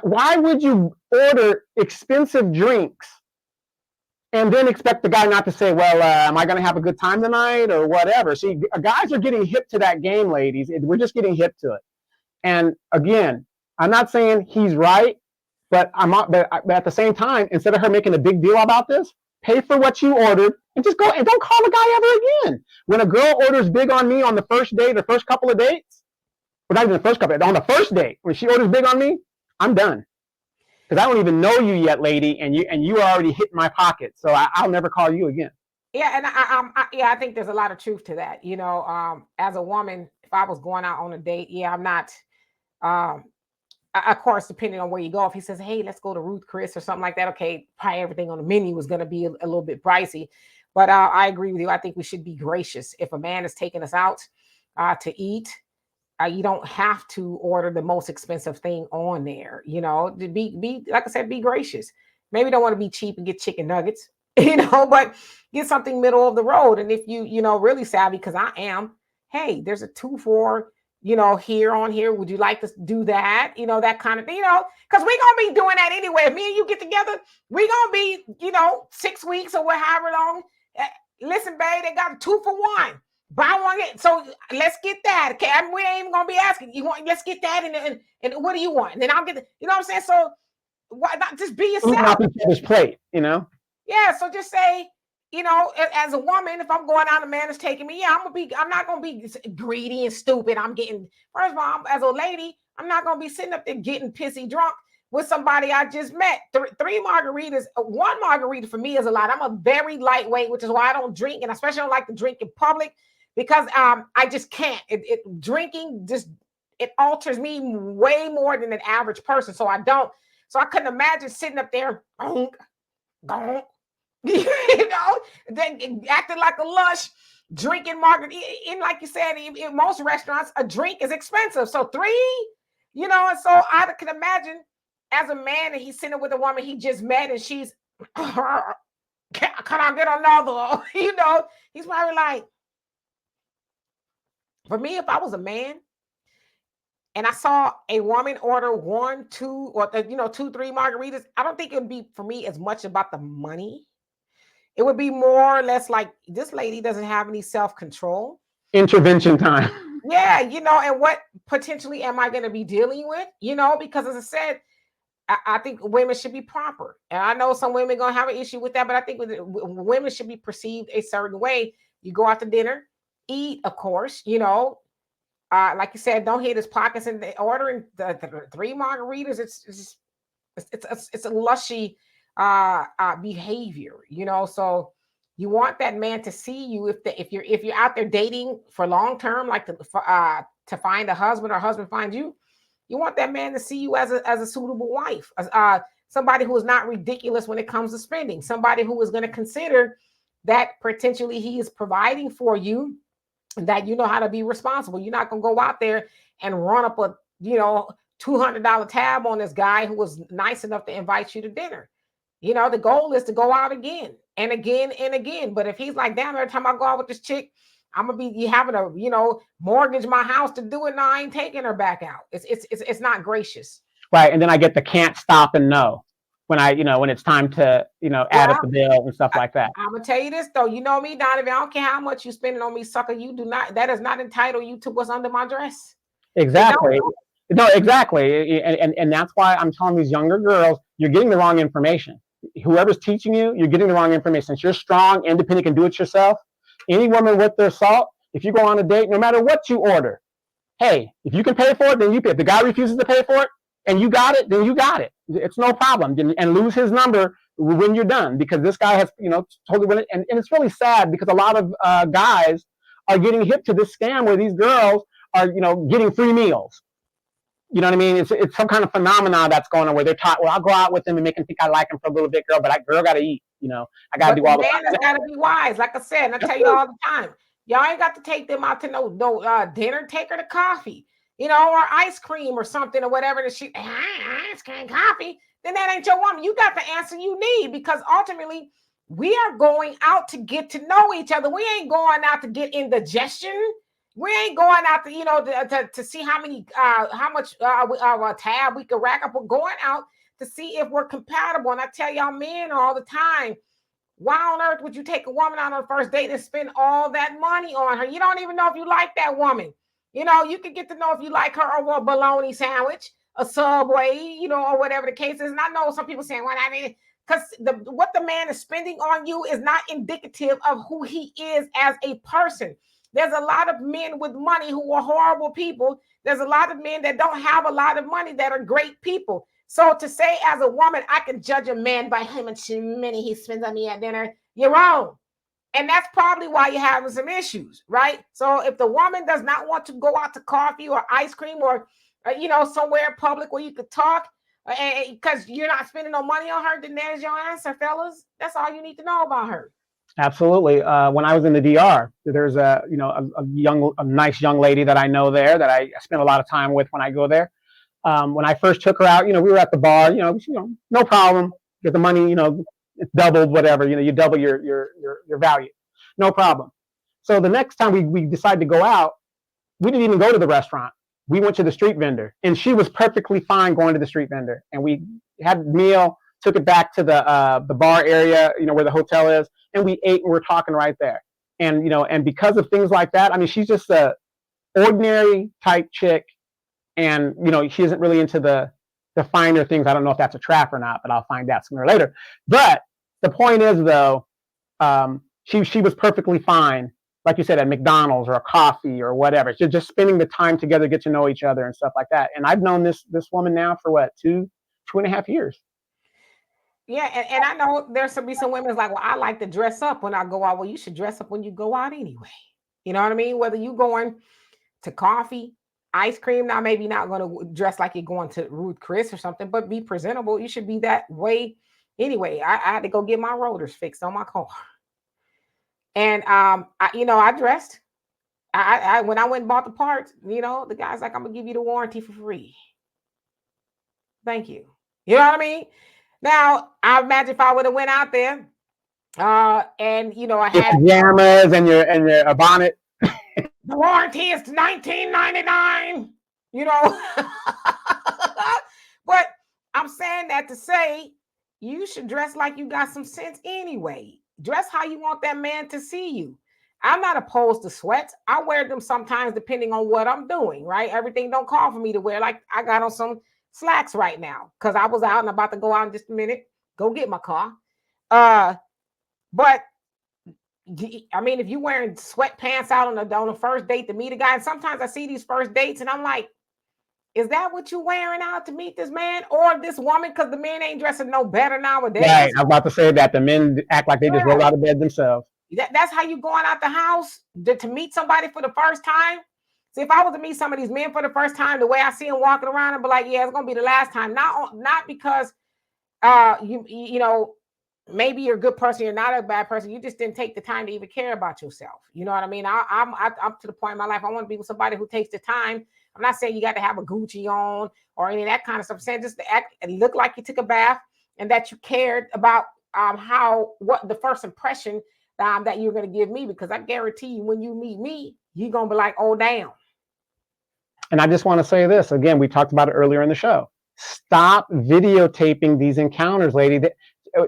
Why would you order expensive drinks and then expect the guy not to say, well, am I going to have a good time tonight or whatever? See, guys are getting hip to that game, ladies. We're just getting hip to it. And again, I'm not saying he's right, but at the same time, instead of her making a big deal about this, pay for what you ordered and just go and don't call the guy ever again. When a girl orders big on me on the first date, the first couple of dates, or not even the first couple, on the first date, when she orders big on me, I'm done. Because I don't even know you yet, lady, and you are already hitting my pocket, so I'll never call you again. Yeah, and I think there's a lot of truth to that. You know, as a woman, if I was going out on a date, I'm not. Of course, depending on where you go, if he says, "Hey, let's go to Ruth Chris" or something like that, okay, probably everything on the menu was going to be a little bit pricey. But I agree with you. I think we should be gracious. If a man is taking us out to eat, you don't have to order the most expensive thing on there. You know, to be like I said, be gracious. Maybe don't want to be cheap and get chicken nuggets, you know, but get something middle of the road. And if you know, really savvy, because I am, hey, there's a 2 for, you know, here. Would you like to do that? You know, that kind of thing, you know, because we're going to be doing that anyway. If me and you get together, we're going to be, you know, 6 weeks or however long. Listen, babe, they got a 2 for 1. Buy one, so let's get that. Okay, we ain't even gonna be asking. You want? Let's get that, and what do you want? And then I'll get the, you know what I'm saying. So why not just be yourself? Not each other's plate, you know. Yeah. So just say, you know, as a woman, if I'm going out, a man is taking me. Yeah, I'm not gonna be greedy and stupid. I'm getting, first of all, as a lady, I'm not gonna be sitting up there getting pissy drunk with somebody I just met. Three margaritas, 1 margarita for me is a lot. I'm a very lightweight, which is why I don't drink, and especially don't like to drink in public. Because I just can't. Drinking just it alters me way more than an average person. So I don't. So I couldn't imagine sitting up there, you know, then acting like a lush, drinking margarita. And like you said, in most restaurants, a drink is expensive. So 3, you know, and so I can imagine as a man and he's sitting with a woman he just met and she's, can I get another? You know, he's probably like. For me, if I was a man and I saw a woman order 1, 2, or 2, 3 margaritas, I don't think it would be for me as much about the money. It would be more or less like this lady doesn't have any self-control. Intervention time. Yeah, you know, and what potentially am I going to be dealing with? You know, because as I said, I think women should be proper. And I know some women are going to have an issue with that, but I think women should be perceived a certain way. You go out to dinner, eat, of course, you know, like you said, don't hit his pockets and ordering the 3 margaritas. It's a lushy behavior, you know. So you want that man to see you if you're out there dating for long term, like to find a husband or husband find you. You want that man to see you as a suitable wife, somebody who is not ridiculous when it comes to spending, somebody who is going to consider that potentially he is providing for you. That you know how to be responsible. You're not gonna go out there and run up a $200 tab on this guy who was nice enough to invite you to dinner. You know, the goal is to go out again and again and again. But if he's like, damn, every time I go out with this chick, I'm gonna be having to mortgage my house to do it. No, I ain't taking her back out. It's not gracious. Right, and then I get the can't stop and no. When when it's time to, add up the bill and stuff like that. I'm gonna tell you this though, you know me, Donovan. I don't care how much you spending on me, sucker. That does not entitle you to what's under my dress. Exactly. No, exactly. And that's why I'm telling these younger girls, you're getting the wrong information. Whoever's teaching you, you're getting the wrong information. Since you're strong, independent, can do it yourself. Any woman worth their salt, if you go on a date, no matter what you order, hey, if you can pay for it, then you pay. If the guy refuses to pay for it, and you got it, then you got it. It's no problem. And lose his number when you're done, because this guy has, totally win it. And it's really sad because a lot of guys are getting hip to this scam where these girls are, getting free meals. You know what I mean? It's some kind of phenomenon that's going on where they're taught, well, I'll go out with him and make him think I like him for a little bit, girl, but girl got to eat. I got to do all the man has got to be wise. Like I said, and I tell you all the time, y'all ain't got to take them out to no dinner. Take her to coffee, or ice cream or something or whatever. That she ice cream, coffee. Then that ain't your woman. You got the answer you need, because ultimately we are going out to get to know each other. We ain't going out to get indigestion. We ain't going out to, to see how much tab we can rack up. We're going out to see if we're compatible. And I tell y'all men all the time, why on earth would you take a woman out on a first date and spend all that money on her? You don't even know if you like that woman. You can get to know if you like her over a bologna sandwich, a Subway, or whatever the case is. And I know some people saying, well, I mean, because what the man is spending on you is not indicative of who he is as a person. There's a lot of men with money who are horrible people. There's a lot of men that don't have a lot of money that are great people. So to say as a woman, I can judge a man by how much money he spends on me at dinner, you're wrong. And that's probably why you're having some issues, right? So if the woman does not want to go out to coffee or ice cream or, somewhere public where you could talk, because you're not spending no money on her, then there's your answer, fellas. That's all you need to know about her. Absolutely. When I was in the DR, there's a nice young lady that I know there that I spend a lot of time with when I go there. When I first took her out, we were at the bar, no problem. Get the money, it's doubled, whatever, you double your value. No problem. So the next time we decided to go out, we didn't even go to the restaurant. We went to the street vendor, and she was perfectly fine going to the street vendor. And we had a meal, took it back to the bar area, where the hotel is, and we ate and we're talking right there. And, and because of things like that, I mean, she's just a ordinary type chick. And, she isn't really into the finer things. I don't know if that's a trap or not, but I'll find out sooner or later. But the point is, though, she was perfectly fine, like you said, at McDonald's or a coffee or whatever. So just spending the time together, get to know each other and stuff like that. And I've known this woman now for what, 2.5 years. Yeah, and I know there's some women like, well, I like to dress up when I go out. Well, you should dress up when you go out anyway. You know what I mean? Whether you going to coffee, ice cream, now maybe not going to dress like you're going to Ruth Chris or something, but be presentable. You should be that way anyway. I had to go get my rotors fixed on my car, and I dressed. I when I went and bought the parts, the guy's like, I'm gonna give you the warranty for free. Thank you. You know what I mean? Now, I imagine if I would have went out there, and I had pajamas and your bonnet. The warranty is $19.99. But I'm saying that to say you should dress like you got some sense anyway. Dress how you want that man to see you. I'm not opposed to sweats. I wear them sometimes depending on what I'm doing, right? Everything don't call for me to wear. Like I got on some slacks right now because I was out and about to go out in just a minute, go get my car. But I mean, if you're wearing sweatpants out on the first date to meet a guy, and sometimes I see these first dates and I'm like, is that what you're wearing out to meet this man or this woman? Because the men ain't dressing no better nowadays. Right. I'm about to say that the men act like they just roll out of bed themselves. That's how you going out the house to meet somebody for the first time. See, if I was to meet some of these men for the first time, the way I see them walking around, I'd be like, yeah, it's gonna be the last time. Not because maybe you're a good person, you're not a bad person. You just didn't take the time to even care about yourself. You know what I mean? I'm to the point in my life I want to be with somebody who takes the time. I'm not saying you got to have a Gucci on or any of that kind of stuff. I'm saying just to act and look like you took a bath and that you cared about what the first impression that you're going to give me, because I guarantee you when you meet me, you're going to be like, oh, damn. And I just want to say this again, we talked about it earlier in the show. Stop videotaping these encounters, lady.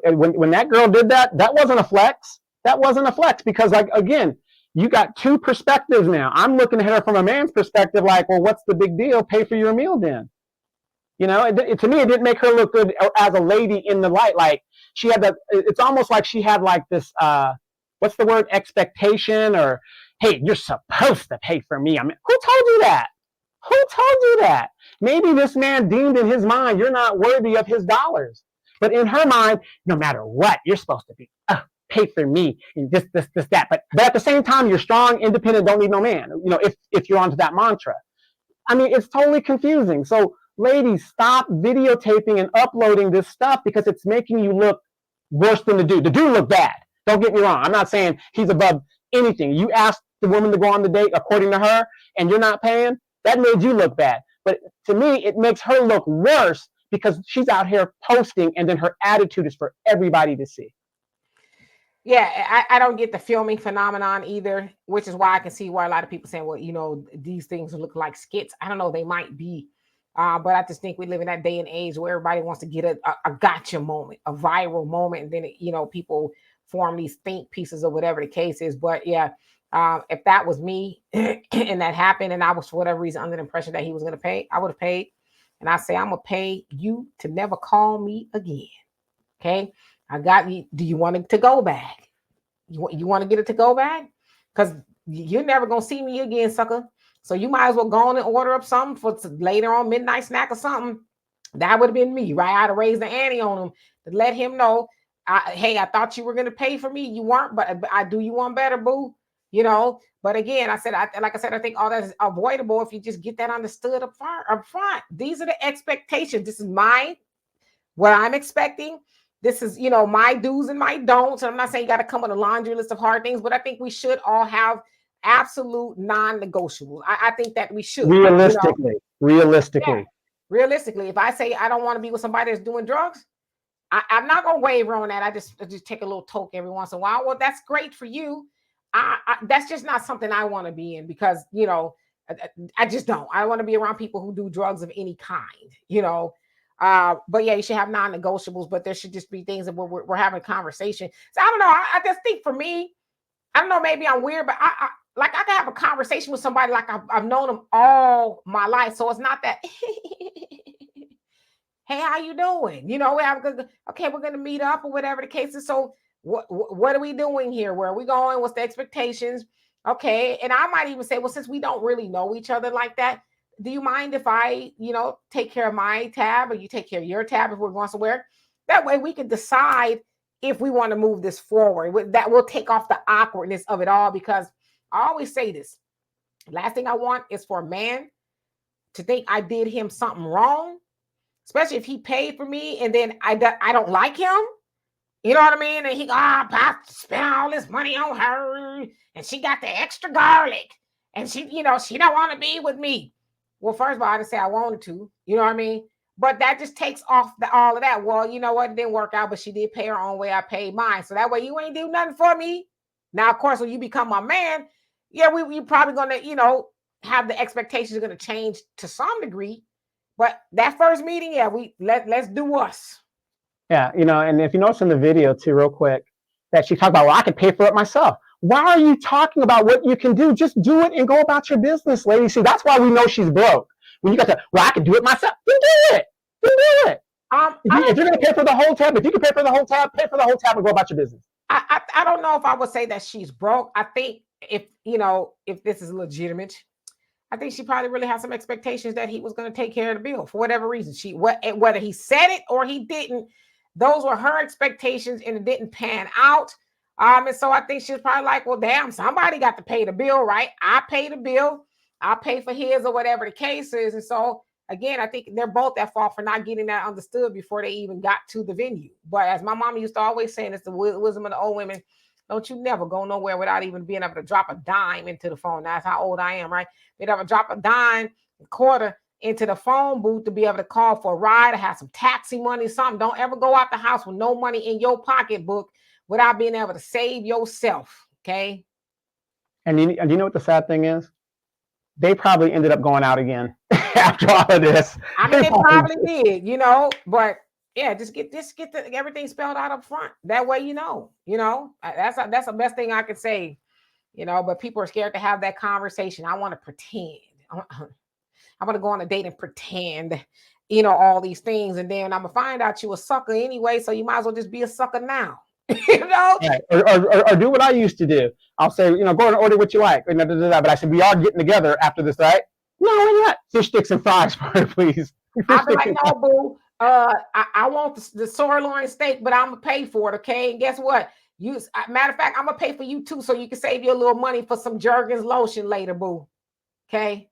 When that girl did that, that wasn't a flex. That wasn't a flex because, like, again, you got two perspectives now. I'm looking at her from a man's perspective, like, well, what's the big deal? Pay for your meal then. To me, it didn't make her look good as a lady in the light. Like she had it's almost like she had like this, what's the word? Expectation or, hey, you're supposed to pay for me. I mean, who told you that? Who told you that? Maybe this man deemed in his mind you're not worthy of his dollars. But in her mind, no matter what, you're supposed to be pay for me and this, that. But at the same time, you're strong, independent, don't need no man. If you're onto that mantra. I mean, it's totally confusing. So ladies, stop videotaping and uploading this stuff because it's making you look worse than the dude. The dude looked bad. Don't get me wrong. I'm not saying he's above anything. You asked the woman to go on the date according to her and you're not paying, that made you look bad. But to me, it makes her look worse because she's out here posting and then her attitude is for everybody to see. Yeah, I don't get the filming phenomenon either, which is why I can see why a lot of people saying, well, these things look like skits. I don't know, they might be. But I just think we live in that day and age where everybody wants to get a gotcha moment, a viral moment. And then, people form these think pieces or whatever the case is. But yeah, if that was me and that happened and I was for whatever reason under the impression that he was going to pay, I would have paid. And I say, I'm going to pay you to never call me again. Okay. I got you. Do you want it to go back? You want to get it to go back? Because you're never going to see me again, sucker. So you might as well go on and order up something for later on, midnight snack or something. That would have been me, right? I'd have raised the ante on him to let him know, hey, I thought you were going to pay for me. You weren't, but I do you one better, boo. But again, I think all that is avoidable if you just get that understood up front. These are the expectations. This is what I'm expecting. This is, my do's and my don'ts. And I'm not saying you got to come with a laundry list of hard things, but I think we should all have absolute non-negotiables. I think that we should. Realistically. Yeah. Realistically, if I say I don't want to be with somebody that's doing drugs, I'm not going to waver on that. I just take a little toke every once in a while. Well, that's great for you. That's just not something I want to be in because, I just don't. I want to be around people who do drugs of any kind, but yeah, you should have non-negotiables, but there should just be things that we're having a conversation. So I don't know. I just think for me, I don't know, maybe I'm weird, but I can have a conversation with somebody like I've known them all my life. So it's not that, hey, how you doing? We have we're going to meet up or whatever the case is. So what are we doing here? Where are we going? What's the expectations? Okay. And I might even say, well, since we don't really know each other like that, do you mind if I, take care of my tab or you take care of your tab if we're going somewhere? That way we can decide if we want to move this forward. That will take off the awkwardness of it all, because I always say this. Last thing I want is for a man to think I did him something wrong, especially if he paid for me and then I don't like him. You know what I mean? And he I spent all this money on her and she got the extra garlic and she don't want to be with me. Well, first of all, I didn't say I wanted to, you know what I mean? But that just takes off all of that. Well, you know what? It didn't work out, but she did pay her own way. I paid mine. So that way you ain't do nothing for me. Now, of course, when you become my man, yeah, we probably going to, have the expectations are going to change to some degree. But that first meeting, yeah, let's do us. Yeah, and if you notice in the video too, real quick, that she talked about, well, I can pay for it myself. Why are you talking about what you can do? Just do it and go about your business, lady. See, that's why we know she's broke. When you got to, well, I can do it myself. Then do it. If you're going to pay for the whole tab, if you can pay for the whole tab, pay for the whole tab and go about your business. I don't know if I would say that she's broke. I think if this is legitimate, I think she probably really had some expectations that he was going to take care of the bill for whatever reason. Whether he said it or he didn't, those were her expectations and it didn't pan out. And so I think she's probably like, well, damn, somebody got to pay the bill, right? I pay the bill. I'll pay for his or whatever the case is. And so, again, I think they're both at fault for not getting that understood before they even got to the venue. But as my mama used to always say, and it's the wisdom of the old women, don't you never go nowhere without even being able to drop a dime into the phone. That's how old I am, right? Being able to drop a dime, a quarter into the phone booth to be able to call for a ride or have some taxi money, something. Don't ever go out the house with no money in your pocketbook without being able to save yourself, okay? And you know what the sad thing is? They probably ended up going out again after all of this. I mean, they probably did, but yeah, just get everything spelled out up front. That way, that's the best thing I could say, but people are scared to have that conversation. I want to pretend. I want to go on a date and pretend, all these things. And then I'm going to find out you a sucker anyway. So you might as well just be a sucker now. Right. Or do what I used to do. I'll say, go and order what you like. But I said, we are getting together after this, right? No, we're not. Fish sticks and fries for her, please. I'll be like, no, boo. I want the sirloin steak, but I'm gonna pay for it, okay? And guess what? Matter of fact, I'm gonna pay for you too, so you can save you a little money for some Jergens lotion later, boo. Okay.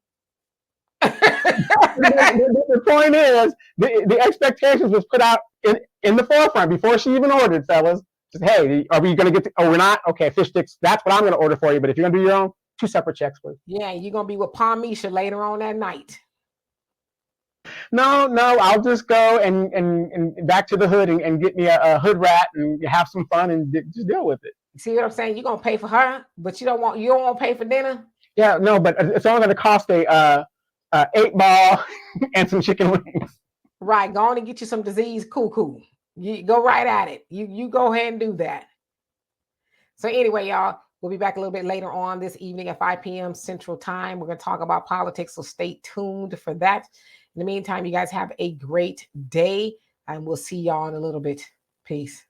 The point is, the expectations was put out in the forefront before she even ordered, fellas. Just, hey, are we gonna get? Oh, we're not. Okay, fish sticks. That's what I'm gonna order for you. But if you're gonna do your own, 2 separate checks, please. Yeah, you're gonna be with Palmisha later on that night. No, I'll just go and back to the hood and get me a hood rat and have some fun and just deal with it. See what I'm saying? You're gonna pay for her, but you don't want to pay for dinner. Yeah, no, but it's only gonna cost a 8-ball and some chicken wings. Right, go on and get you some disease cuckoo. You go right at it. You go ahead and do that. So anyway, y'all, we'll be back a little bit later on this evening at 5 p.m. Central Time. We're going to talk about politics, so stay tuned for that. In the meantime, you guys have a great day, and we'll see y'all in a little bit. Peace.